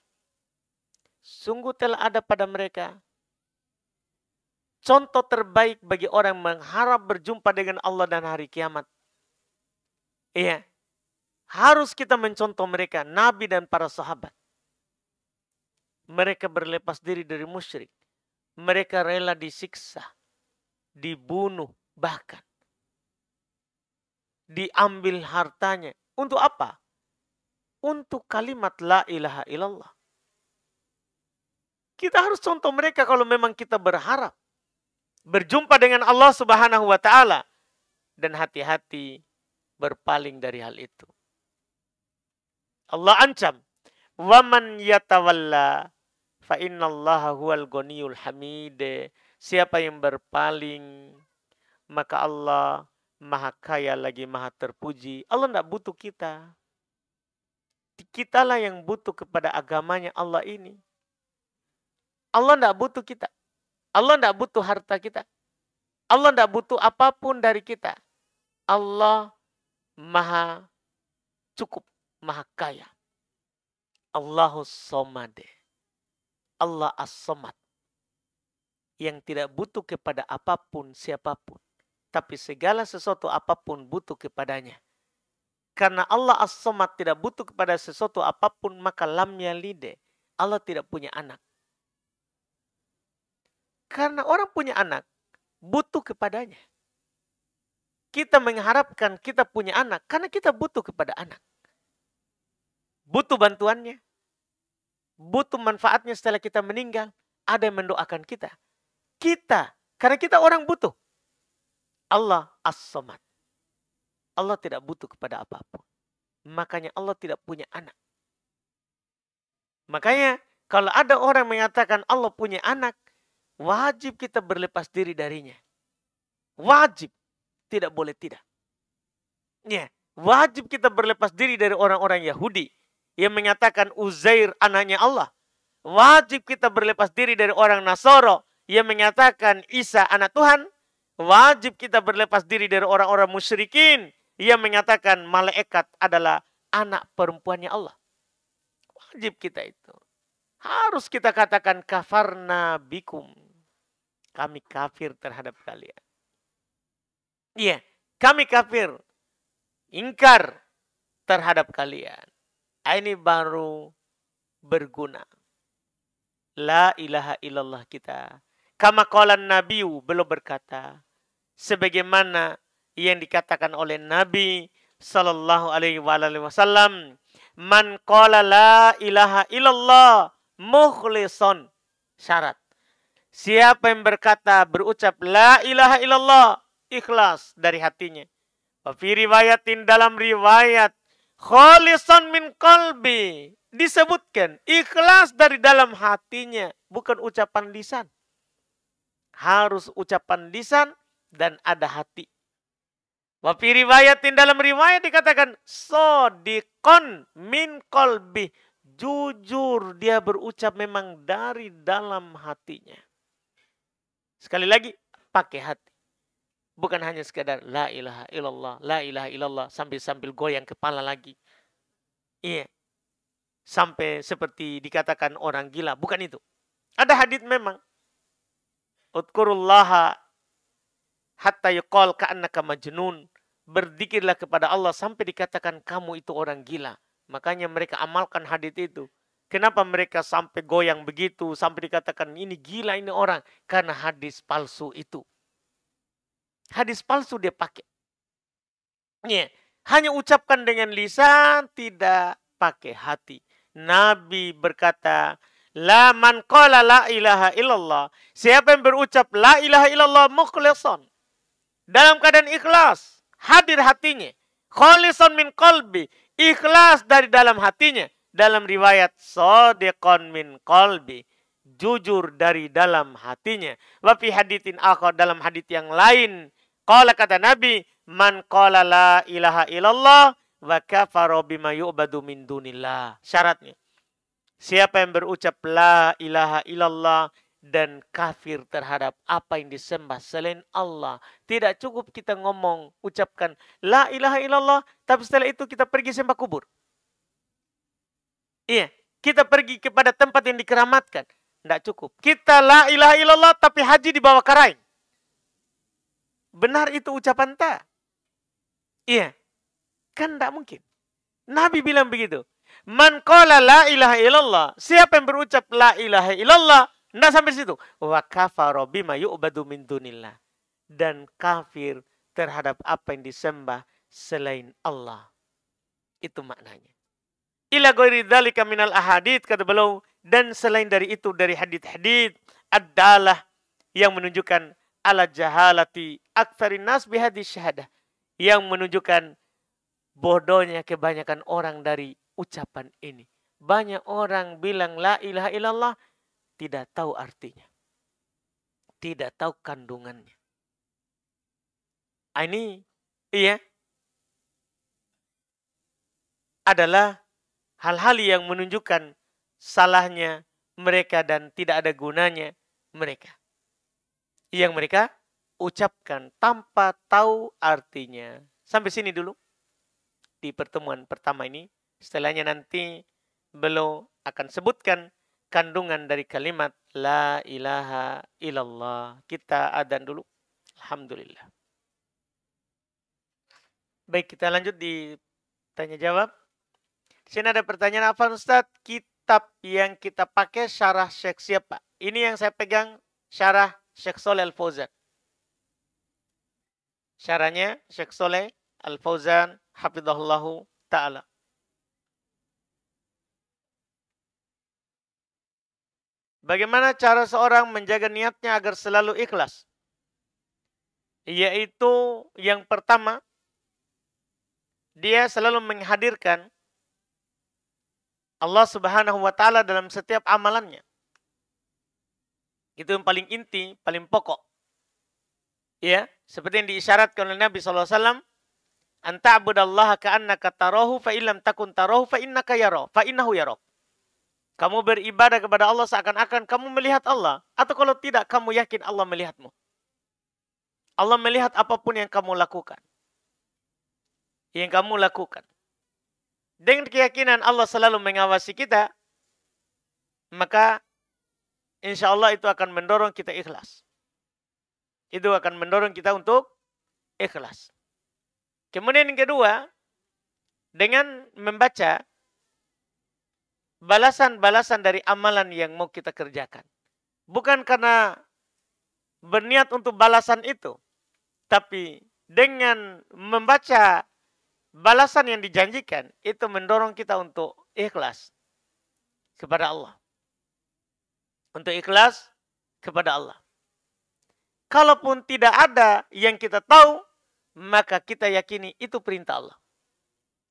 Sungguh telah ada pada mereka contoh terbaik bagi orang yang mengharap berjumpa dengan Allah dan hari kiamat. Iya. Harus kita mencontoh mereka, Nabi dan para sahabat. Mereka berlepas diri dari musyrik. Mereka rela disiksa, dibunuh, bahkan diambil hartanya. Untuk apa? Untuk kalimat la ilaha illallah. Kita harus contoh mereka kalau memang kita berharap berjumpa dengan Allah Subhanahu wa taala dan hati-hati berpaling dari hal itu. Allah ancam, "Wa man yatawalla fa innallaha huwal ghaniyul hamid." Siapa yang berpaling, maka Allah Maha kaya lagi maha terpuji. Allah tidak butuh kita. Kitalah yang butuh kepada agamanya Allah ini. Allah tidak butuh kita. Allah tidak butuh harta kita. Allah tidak butuh apapun dari kita. Allah maha cukup, maha kaya. Allahus somade. Allah as-somad. Yang tidak butuh kepada apapun, siapapun. Tapi segala sesuatu apapun butuh kepadanya. Karena Allah as-somad tidak butuh kepada sesuatu apapun, maka lam yalide. Allah tidak punya anak. Karena orang punya anak, butuh kepadanya. Kita mengharapkan kita punya anak, karena kita butuh kepada anak. Butuh bantuannya. Butuh manfaatnya setelah kita meninggal. Ada yang mendoakan kita. Kita, karena kita orang butuh. Allah as-somad. Allah tidak butuh kepada apapun. Makanya Allah tidak punya anak. Makanya kalau ada orang mengatakan Allah punya anak, wajib kita berlepas diri darinya. Wajib. Tidak boleh tidak. Ya, wajib kita berlepas diri dari orang-orang Yahudi yang mengatakan Uzair anaknya Allah. Wajib kita berlepas diri dari orang Nasoro yang mengatakan Isa anak Tuhan. Wajib kita berlepas diri dari orang-orang musyrikin yang mengatakan malaikat adalah anak perempuannya Allah. Wajib kita itu. Harus kita katakan kafarna bikum. Kami kafir terhadap kalian. Iya, kami kafir. Ingkar terhadap kalian. Ini baru berguna. La ilaha illallah kita. Kama qalan nabiyu, belum berkata. Sebagaimana yang dikatakan oleh Nabi sallallahu alaihi wasallam, man qala la ilaha illallah mukhlishon. Syarat. Siapa yang berkata, berucap la ilaha illallah, ikhlas dari hatinya. Fi riwayatin, dalam riwayat, khalisan min qalbi, disebutkan ikhlas dari dalam hatinya, bukan ucapan lisan. Harus ucapan lisan dan ada hati. Wa fi riwayatin, dalam riwayat dikatakan sodiqon min qalbi, jujur dia berucap memang dari dalam hatinya. Sekali lagi, pakai hati. Bukan hanya sekadar la ilaha illallah sambil goyang kepala lagi. Iya. Sampai seperti dikatakan orang gila, bukan itu. Ada hadits memang. Udkurullaha hatta yuqal ka'annaka majnun. Berzikirlah kepada Allah sampai dikatakan kamu itu orang gila. Makanya mereka amalkan hadits itu. Kenapa mereka sampai goyang begitu, sampai dikatakan ini gila ini orang? Karena hadis palsu itu. Hadis palsu dia pakai. Ya, hanya ucapkan dengan lisan, tidak pakai hati. Nabi berkata, la man qala la ilaha illallah. Siapa yang berucap la ilaha illallah mukhlishon, dalam keadaan ikhlas, hadir hatinya. Khalisan min qalbi, ikhlas dari dalam hatinya. Dalam riwayat sadiqon min qalbi, jujur dari dalam hatinya. Wa fi haditsin akhar, dalam hadits yang lain, qala, kata Nabi, man qala la ilaha illallah wa kafara bima yu'badu min dunillah. Syaratnya, siapa yang berucap la ilaha illallah dan kafir terhadap apa yang disembah selain Allah. Tidak cukup kita ngomong, ucapkan la ilaha illallah, tapi setelah itu kita pergi sembah kubur. Iya, kita pergi kepada tempat yang dikeramatkan. Tidak cukup. Kita la ilaha illallah tapi haji di bawah karain. Benar itu ucapan tak? Iya. Kan tidak mungkin. Nabi bilang begitu. Man qala la ilaha illallah. Siapa yang berucap la ilaha illallah. Tidak sampai situ. Wa kafara bima yu'badu min dunillah. Dan kafir terhadap apa yang disembah selain Allah. Itu maknanya. Ila ghairi dzalika minal ahadits, kata beliau, dan selain dari itu dari hadits-hadits adalah yang menunjukkan ala jahalati aktsarin nas bihadis syahadah, yang menunjukkan bodohnya kebanyakan orang dari ucapan ini. Banyak orang bilang la ilaha illallah tidak tahu artinya. Tidak tahu kandungannya. Ini Iya, adalah hal-hal yang menunjukkan salahnya mereka dan tidak ada gunanya mereka. Yang mereka ucapkan tanpa tahu artinya. Sampai sini dulu di pertemuan pertama ini. Setelahnya nanti beliau akan sebutkan kandungan dari kalimat La ilaha illallah. Kita adzan dulu. Alhamdulillah. Baik, kita lanjut di tanya jawab. Di sini ada pertanyaan, apa Ustadz? Kitab yang kita pakai syarah Syekh siapa? Ini yang saya pegang syarah Syekh Shalih Al-Fauzan. Syarahnya Syekh Shalih Al-Fauzan hafizahullahu ta'ala. Bagaimana cara seorang menjaga niatnya agar selalu ikhlas? Yaitu yang pertama, dia selalu menghadirkan Allah Subhanahu wa taala dalam setiap amalannya. Itu yang paling inti, paling pokok. Ya, seperti yang diisyaratkan oleh Nabi SAW, anta'budallaha ka'annaka tarahu fa illam takun tarahu fa innaka yara, fa innahu yarak. Kamu beribadah kepada Allah seakan-akan kamu melihat Allah, atau kalau tidak kamu yakin Allah melihatmu. Allah melihat apapun yang kamu lakukan. Dengan keyakinan Allah selalu mengawasi kita, maka insya Allah itu akan mendorong kita ikhlas. Itu akan mendorong kita untuk ikhlas. Kemudian yang kedua, dengan membaca balasan-balasan dari amalan yang mau kita kerjakan. Bukan karena berniat untuk balasan itu, tapi dengan membaca balasan yang dijanjikan, itu mendorong kita untuk ikhlas kepada Allah. Untuk ikhlas kepada Allah. Kalaupun tidak ada yang kita tahu, maka kita yakini itu perintah Allah.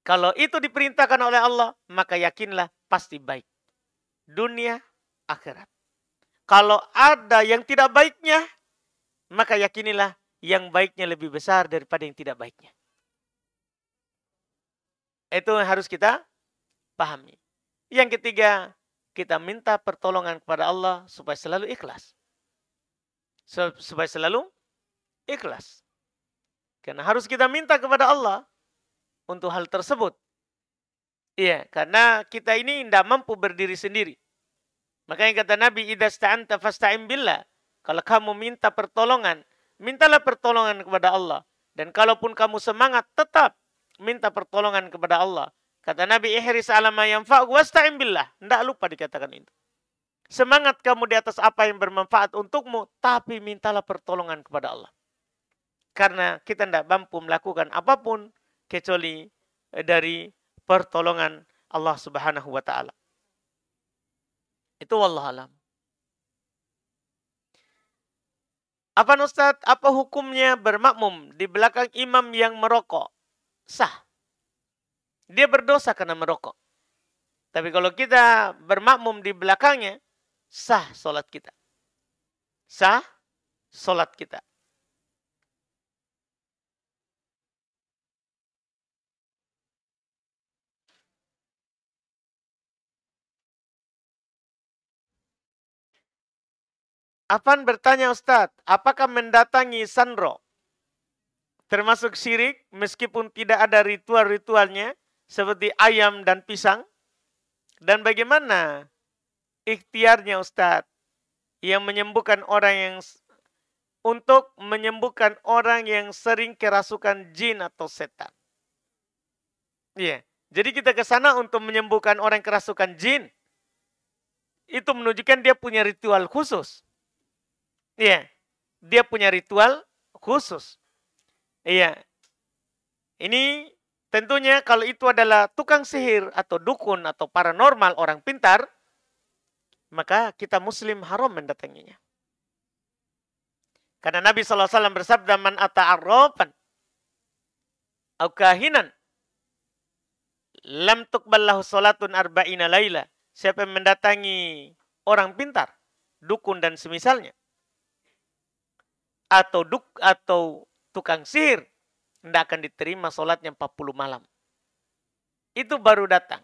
Kalau itu diperintahkan oleh Allah, maka yakinlah pasti baik. Dunia, akhirat. Kalau ada yang tidak baiknya, maka yakinilah yang baiknya lebih besar daripada yang tidak baiknya. Itu yang harus kita pahami. Yang ketiga, kita minta pertolongan kepada Allah supaya selalu ikhlas. Supaya selalu ikhlas. Karena harus kita minta kepada Allah untuk hal tersebut. Iya, karena kita ini tidak mampu berdiri sendiri. Makanya kata Nabi, idza sta'anta fasta'in billah. Kalau kamu minta pertolongan, mintalah pertolongan kepada Allah. Dan kalaupun kamu semangat, tetap minta pertolongan kepada Allah. Kata Nabi, ihris ala ma yanfa'uk wasta'in billah. Tidak lupa dikatakan itu. Semangat kamu di atas apa yang bermanfaat untukmu, tapi mintalah pertolongan kepada Allah. Karena kita tidak mampu melakukan apapun kecuali dari pertolongan Allah Subhanahu wa taala. Itu wallahu alam. Apa Ustaz, apa hukumnya bermakmum di belakang imam yang merokok? Sah. Dia berdosa karena merokok. Tapi kalau kita bermakmum di belakangnya, sah solat kita. Sah solat kita. Afan bertanya Ustadz, apakah mendatangi sandro termasuk syirik meskipun tidak ada ritual-ritualnya seperti ayam dan pisang? Dan bagaimana ikhtiarnya Ustadz yang menyembuhkan orang yang untuk menyembuhkan orang yang sering kerasukan jin atau setan? Iya, jadi kita ke sana untuk menyembuhkan orang yang kerasukan jin. Itu menunjukkan dia punya ritual khusus. Iya, dia punya ritual khusus. Iya, ini tentunya kalau itu adalah tukang sihir atau dukun atau paranormal orang pintar, maka kita muslim haram mendatanginya. Karena Nabi SAW bersabda, man ata'arrafan au kahinan lam tuqballahu salatun arba'ina laila. Siapa yang mendatangi orang pintar, dukun dan semisalnya, atau tukang sihir, Tidak akan diterima sholatnya 40 malam. Itu baru datang.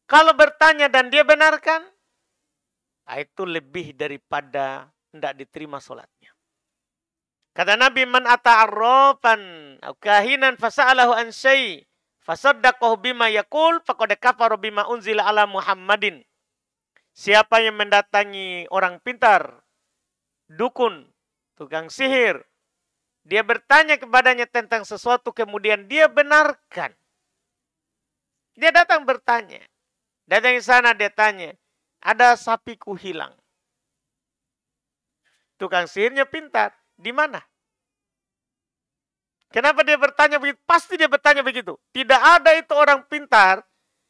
Kalau bertanya dan dia benarkan, itu lebih daripada tidak diterima sholatnya. Kata Nabi, man ata'arrafan au kahinan fasa'alahu an syai' fasaddaqahu bima yaqul faqad kafara bima unzila ala Muhammadin. Siapa yang mendatangi orang pintar, dukun, tukang sihir, dia bertanya kepadanya tentang sesuatu, kemudian dia benarkan. Dia datang bertanya. Datang ke sana, dia tanya, ada sapiku hilang. Tukang sihirnya pintar. Di mana? Kenapa dia bertanya begitu? Pasti dia bertanya begitu. Tidak ada itu orang pintar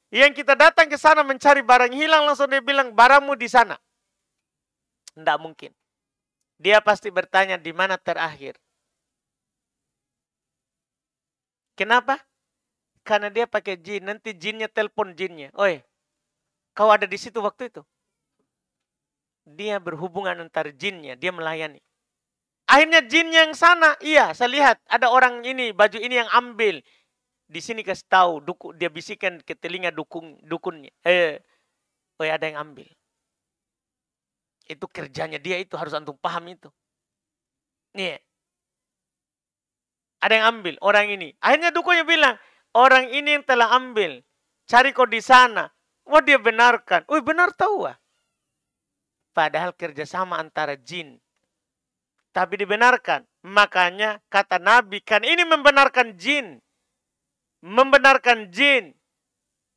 yang kita datang ke sana mencari barang hilang, langsung dia bilang, barangmu di sana. Tidak mungkin. Dia pasti bertanya, di mana terakhir? Kenapa? Karena dia pakai jin. Nanti jinnya telepon jinnya. Oi, kau ada di situ waktu itu? Dia berhubungan antar jinnya. Dia melayani. Akhirnya jin yang sana, iya saya lihat ada orang ini, baju ini yang ambil. Di sini kasih tahu, dia bisikan ke telinga dukunnya. Oh ada yang ambil. Itu kerjanya dia, itu harus antum paham itu. Nih, ada yang ambil orang ini. Akhirnya dukunnya bilang, orang ini yang telah ambil, cari kau di sana. Wah dia benarkan. Oh benar tahu. Padahal kerjasama antara jin. Tapi dibenarkan. Makanya kata Nabi, kan ini membenarkan jin. Membenarkan jin.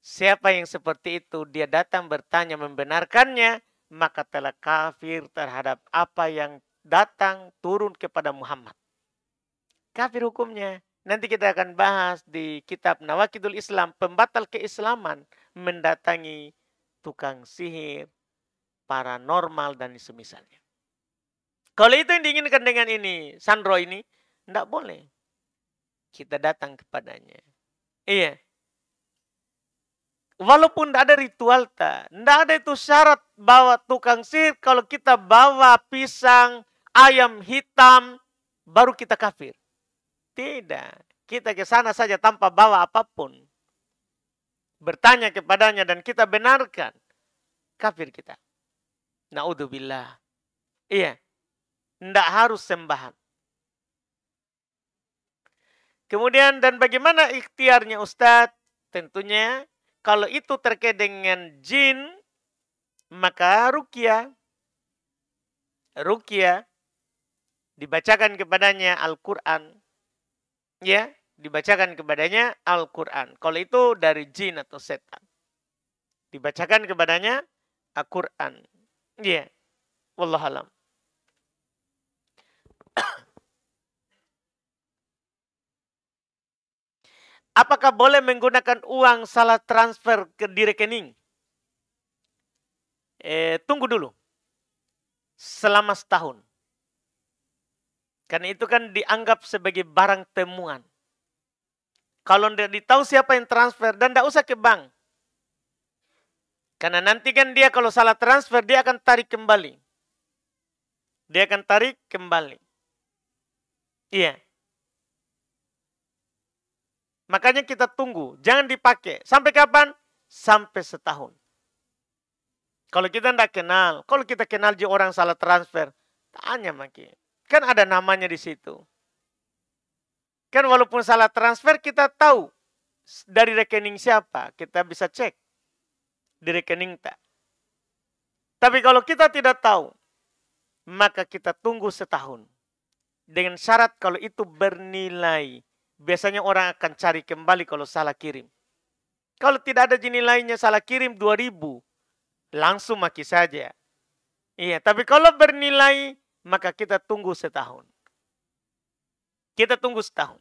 Siapa yang seperti itu, dia datang bertanya membenarkannya, maka telah kafir terhadap apa yang datang turun kepada Muhammad. Kafir hukumnya. Nanti kita akan bahas di kitab Nawaqidul Islam, pembatal keislaman, mendatangi tukang sihir, paranormal, dan semisalnya. Kalau itu yang diinginkan dengan ini, Sandro ini, tidak boleh. Kita datang kepadanya. Iya. Walaupun tidak ada ritual, tidak ada itu syarat bawa tukang sihir. Kalau kita bawa pisang, ayam hitam, baru kita kafir. Tidak. Kita ke sana saja tanpa bawa apapun. Bertanya kepadanya dan kita benarkan. Kafir kita. Na'udzubillah. Iya. Tidak harus sembahan. Kemudian dan bagaimana ikhtiarnya Ustadz? Tentunya kalau itu terkait dengan jin, maka ruqyah. Ruqyah dibacakan kepadanya Al-Quran. Ya, dibacakan kepadanya Al-Quran. Kalau itu dari jin atau setan. Dibacakan kepadanya Al-Quran. Ya, wallahualam. Apakah boleh menggunakan uang salah transfer di rekening? Tunggu dulu. Selama setahun. Karena itu kan dianggap sebagai barang temuan. Kalau tidak ditahu siapa yang transfer, dan tidak usah ke bank. Karena nanti kan dia kalau salah transfer, dia akan tarik kembali. Dia akan tarik kembali. Iya. Makanya kita tunggu. Jangan dipakai. Sampai kapan? Sampai setahun. Kalau kita tidak kenal. Kalau kita kenal juga orang salah transfer. Tanya makin. Kan ada namanya di situ. Kan walaupun salah transfer kita tahu. Dari rekening siapa. Kita bisa cek. Di rekening tak. Tapi kalau kita tidak tahu. Maka kita tunggu setahun. Dengan syarat kalau itu bernilai. Biasanya orang akan cari kembali kalau salah kirim. Kalau tidak ada nilainya salah kirim 2.000. Langsung maki saja. Iya, tapi kalau bernilai, maka kita tunggu setahun. Kita tunggu setahun.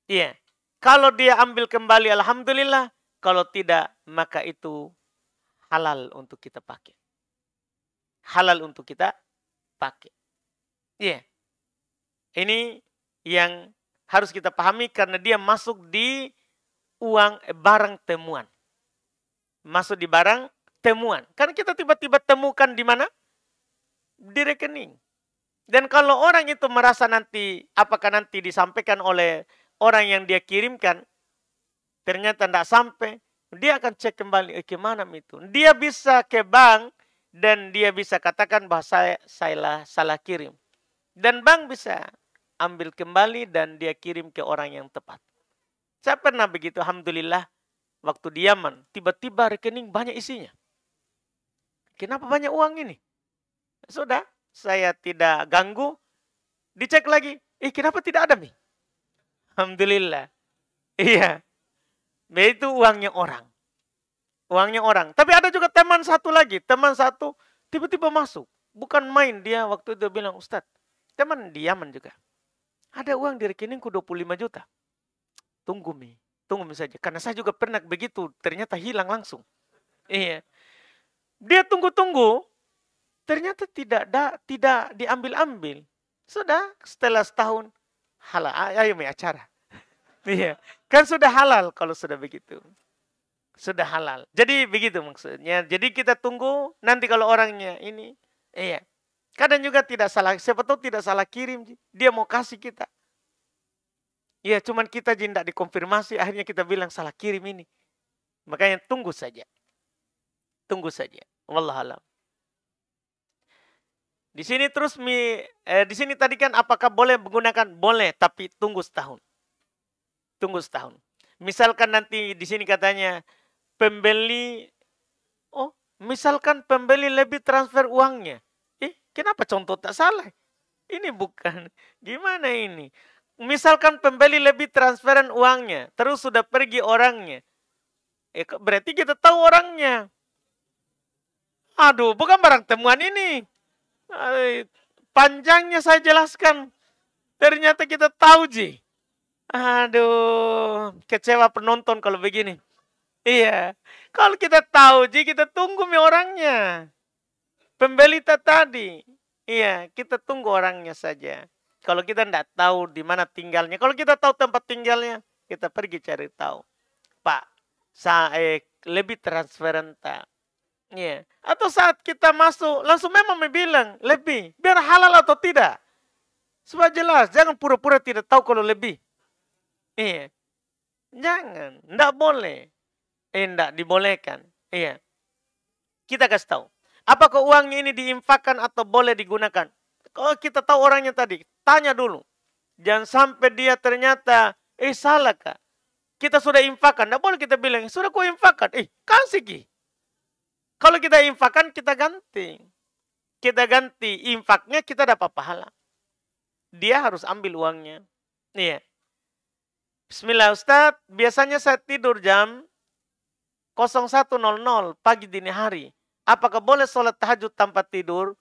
Iya. Kalau dia ambil kembali, alhamdulillah. Kalau tidak, maka itu halal untuk kita pakai. Halal untuk kita pakai. Iya. Ini yang harus kita pahami karena dia masuk di barang temuan. Masuk di barang temuan. Karena kita tiba-tiba temukan di mana? Di rekening. Dan kalau orang itu merasa nanti, apakah nanti disampaikan oleh orang yang dia kirimkan, ternyata tidak sampai, dia akan cek kembali, gimana itu. Dia bisa ke bank, dan dia bisa katakan bahwa saya salah kirim. Dan bank bisa ambil kembali dan dia kirim ke orang yang tepat. Saya pernah begitu, alhamdulillah, waktu di Yaman, tiba-tiba rekening banyak isinya. Kenapa banyak uang ini? Sudah, saya tidak ganggu. Dicek lagi, kenapa tidak ada nih? Alhamdulillah. Iya. Itu uangnya orang. Uangnya orang. Tapi ada juga teman satu lagi. Teman satu tiba-tiba masuk. Bukan main, dia waktu itu bilang, Ustadz, teman di Yaman juga. Ada uang di rekeningku 25 juta. Tunggu Mi saja. Karena saya juga pernah begitu, ternyata hilang langsung. Iya. Dia tunggu-tunggu, ternyata tidak diambil-ambil. Sudah, setelah setahun, halal, ayo Mi acara. Iya, kan sudah halal kalau sudah begitu. Sudah halal. Jadi begitu maksudnya. Jadi kita tunggu, nanti kalau orangnya ini, iya. Kadang juga tidak salah, siapa tahu tidak salah kirim. Dia mau kasih kita. Iya, cuman kita tidak dikonfirmasi, akhirnya kita bilang salah kirim ini. Makanya tunggu saja. Tunggu saja. Wallahualam. Di sini terus di sini tadi kan apakah boleh menggunakan? Boleh, tapi tunggu setahun. Tunggu setahun. Misalkan nanti di sini katanya pembeli, misalkan pembeli lebih transfer uangnya. Kenapa contoh tak salah? Ini bukan. Gimana ini? Misalkan pembeli lebih transferan uangnya, terus sudah pergi orangnya. Berarti kita tahu orangnya. Aduh, bukan barang temuan ini. Panjangnya saya jelaskan. Ternyata kita tahu, Ji. Aduh, kecewa penonton kalau begini. Iya, kalau kita tahu, Ji, kita tunggu orangnya. Pembeli tadi. Iya, kita tunggu orangnya saja. Kalau kita tidak tahu di mana tinggalnya. Kalau kita tahu tempat tinggalnya, kita pergi cari tahu. Pak, saya lebih transferan tak? Iya. Atau saat kita masuk, langsung memang bilang lebih. Biar halal atau tidak. Supaya jelas, jangan pura-pura tidak tahu kalau lebih. Iya. Jangan, tidak boleh. Tidak dibolehkan. Iya. Kita kasih tahu. Apakah uangnya ini diinfakkan atau boleh digunakan? Kalau kita tahu orangnya tadi, tanya dulu. Jangan sampai dia ternyata, salah kak. Kita sudah infakkan, tidak boleh kita bilang, sudah kau infakkan. Kasih ki. Kalau kita infakkan, kita ganti. Kita ganti infaknya, kita dapat pahala. Dia harus ambil uangnya. Iya. Bismillah Ustaz, biasanya saya tidur jam 01.00 pagi dini hari. Apakah boleh sholat tahajud tanpa tidur?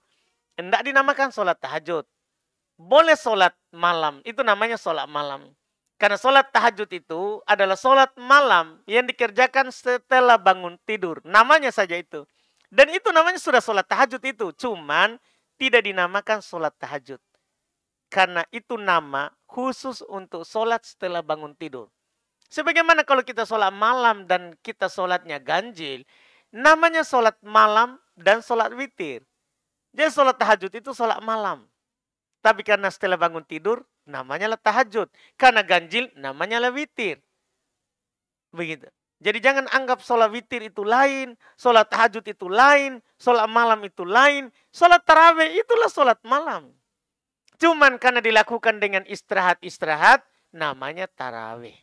Tidak dinamakan sholat tahajud. Boleh sholat malam. Itu namanya sholat malam. Karena sholat tahajud itu adalah sholat malam yang dikerjakan setelah bangun tidur. Namanya saja itu. Dan itu namanya sudah sholat tahajud itu. Cuman tidak dinamakan sholat tahajud. Karena itu nama khusus untuk sholat setelah bangun tidur. Sebagaimana kalau kita sholat malam dan kita sholatnya ganjil. Namanya sholat malam dan sholat witir. Jadi sholat tahajud itu sholat malam. Tapi karena setelah bangun tidur, namanya lah tahajud. Karena ganjil, namanya lah witir. Begitu. Jadi jangan anggap sholat witir itu lain, sholat tahajud itu lain, sholat malam itu lain, sholat tarawih itulah sholat malam. Cuman karena dilakukan dengan istirahat-istirahat, namanya tarawih.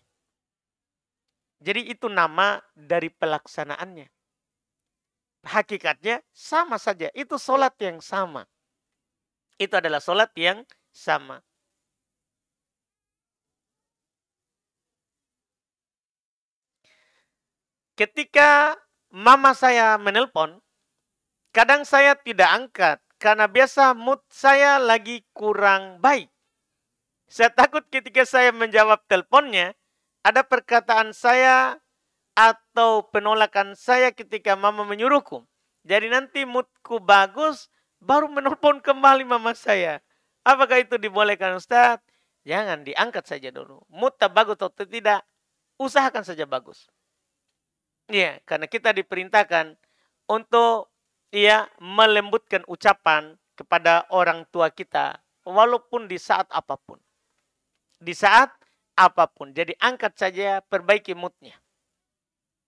Jadi itu nama dari pelaksanaannya. Hakikatnya sama saja. Itu sholat yang sama. Itu adalah sholat yang sama. Ketika mama saya menelpon, kadang saya tidak angkat. Karena biasa mood saya lagi kurang baik. Saya takut ketika saya menjawab teleponnya, ada perkataan saya atau penolakan saya ketika mama menyuruhku. Jadi nanti moodku bagus, baru menelpon kembali mama saya. Apakah itu dibolehkan Ustaz? Jangan, diangkat saja dulu. Mood tak bagus atau tidak, usahakan saja bagus. Iya, karena kita diperintahkan untuk melembutkan ucapan kepada orang tua kita. walaupun di saat apapun. Di saat apapun. Jadi angkat saja, perbaiki moodnya.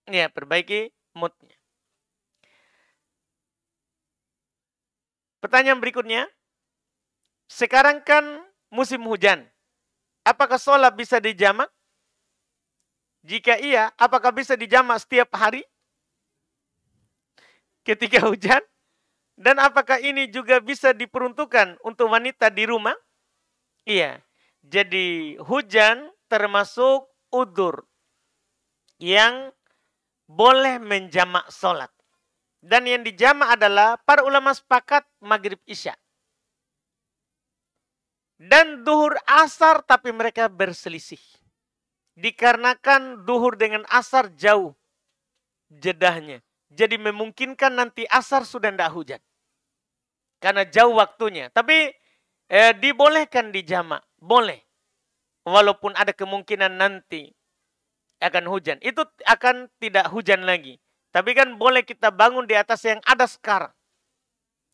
Ya, perbaiki moodnya. Pertanyaan berikutnya. Sekarang kan musim hujan. Apakah sholat bisa dijamak? Jika iya, apakah bisa dijamak setiap hari ketika hujan? Dan apakah ini juga bisa diperuntukkan untuk wanita di rumah? Iya. Jadi hujan termasuk udzur yang boleh menjamak sholat. Dan yang dijamak adalah para ulama sepakat maghrib isya. Dan duhur asar tapi mereka berselisih. Dikarenakan duhur dengan asar jauh jedahnya. Jadi memungkinkan nanti asar sudah tidak hujan. Karena jauh waktunya. Tapi dibolehkan dijamak. Boleh. Walaupun ada kemungkinan nanti akan hujan. Itu akan tidak hujan lagi. Tapi kan boleh kita bangun di atas yang ada sekarang.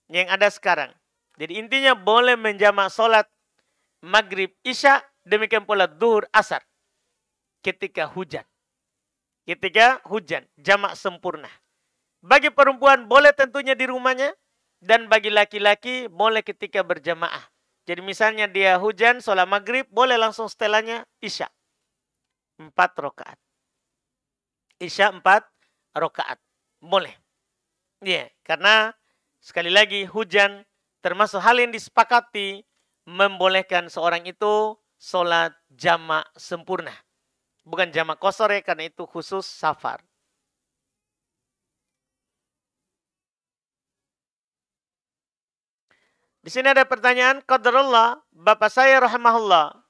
Yang ada sekarang. Jadi intinya boleh menjamak sholat maghrib isya. Demikian pula duhur asar. Ketika hujan. Ketika hujan. Jamak sempurna. Bagi perempuan boleh tentunya di rumahnya. Dan bagi laki-laki boleh ketika berjamaah. Jadi misalnya dia hujan, sholat maghrib, boleh langsung setelahnya isya. 4 rakaat. Isya 4 rakaat. Boleh. Iya, karena sekali lagi hujan termasuk hal yang disepakati membolehkan seorang itu sholat jamak sempurna. Bukan jamak qasar ya, karena itu khusus safar. Di sini ada pertanyaan, qadarullah, bapak saya rahimahullah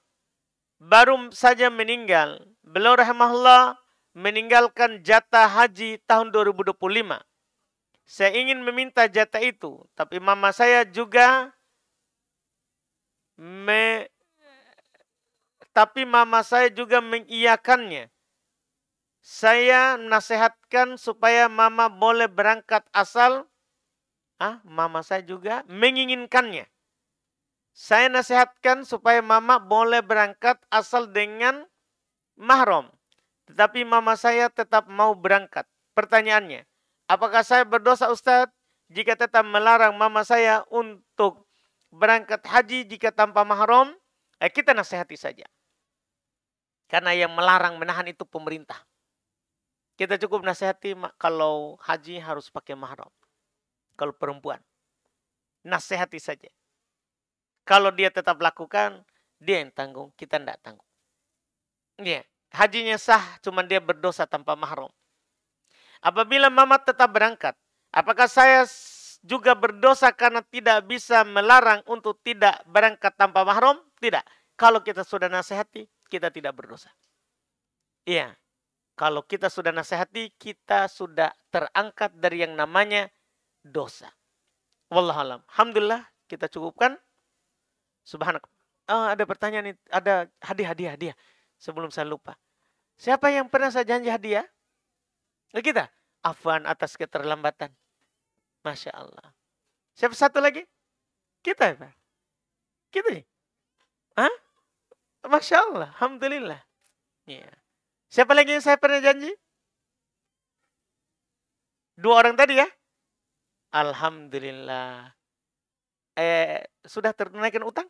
baru saja meninggal. Beliau rahimahullah meninggalkan jatah haji tahun 2025. Saya ingin meminta jatah itu, tapi mama saya juga mengiyakannya. Saya nasihatkan supaya mama boleh berangkat asal mama saya juga menginginkannya. Saya nasihatkan supaya mama boleh berangkat asal dengan mahram. Tetapi mama saya tetap mau berangkat. Pertanyaannya, apakah saya berdosa Ustadz jika tetap melarang mama saya untuk berangkat haji jika tanpa mahram? Kita nasihati saja. Karena yang melarang menahan itu pemerintah. Kita cukup nasihati kalau haji harus pakai mahram. Kalau perempuan. Nasihati saja. Kalau dia tetap lakukan, dia yang tanggung, kita tidak tanggung. Ya, hajinya sah, cuma dia berdosa tanpa mahram. Apabila mama tetap berangkat, apakah saya juga berdosa karena tidak bisa melarang untuk tidak berangkat tanpa mahram? Tidak. Kalau kita sudah nasihati, kita tidak berdosa. Iya. Kalau kita sudah nasihati, kita sudah terangkat dari yang namanya dosa. Wallahualam. Alhamdulillah, kita cukupkan. Subhanak. Ada pertanyaan, ada hadiah. Sebelum saya lupa. Siapa yang pernah saya janji hadiah? Kita. Afwan atas keterlambatan. Masya Allah. Siapa satu lagi? Kita. Kita nih. Masya Allah. Alhamdulillah. Ya. Siapa lagi yang saya pernah janji? 2 orang tadi ya? Alhamdulillah. Sudah tertunaikan utang?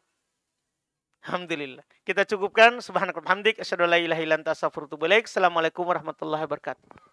Alhamdulillah. Kita cukupkan. Subhanakallahumma hamdik. Asyhadu an la ilaha illa anta astaghfiruka wa atubu ilaik. Assalamualaikum warahmatullahi wabarakatuh.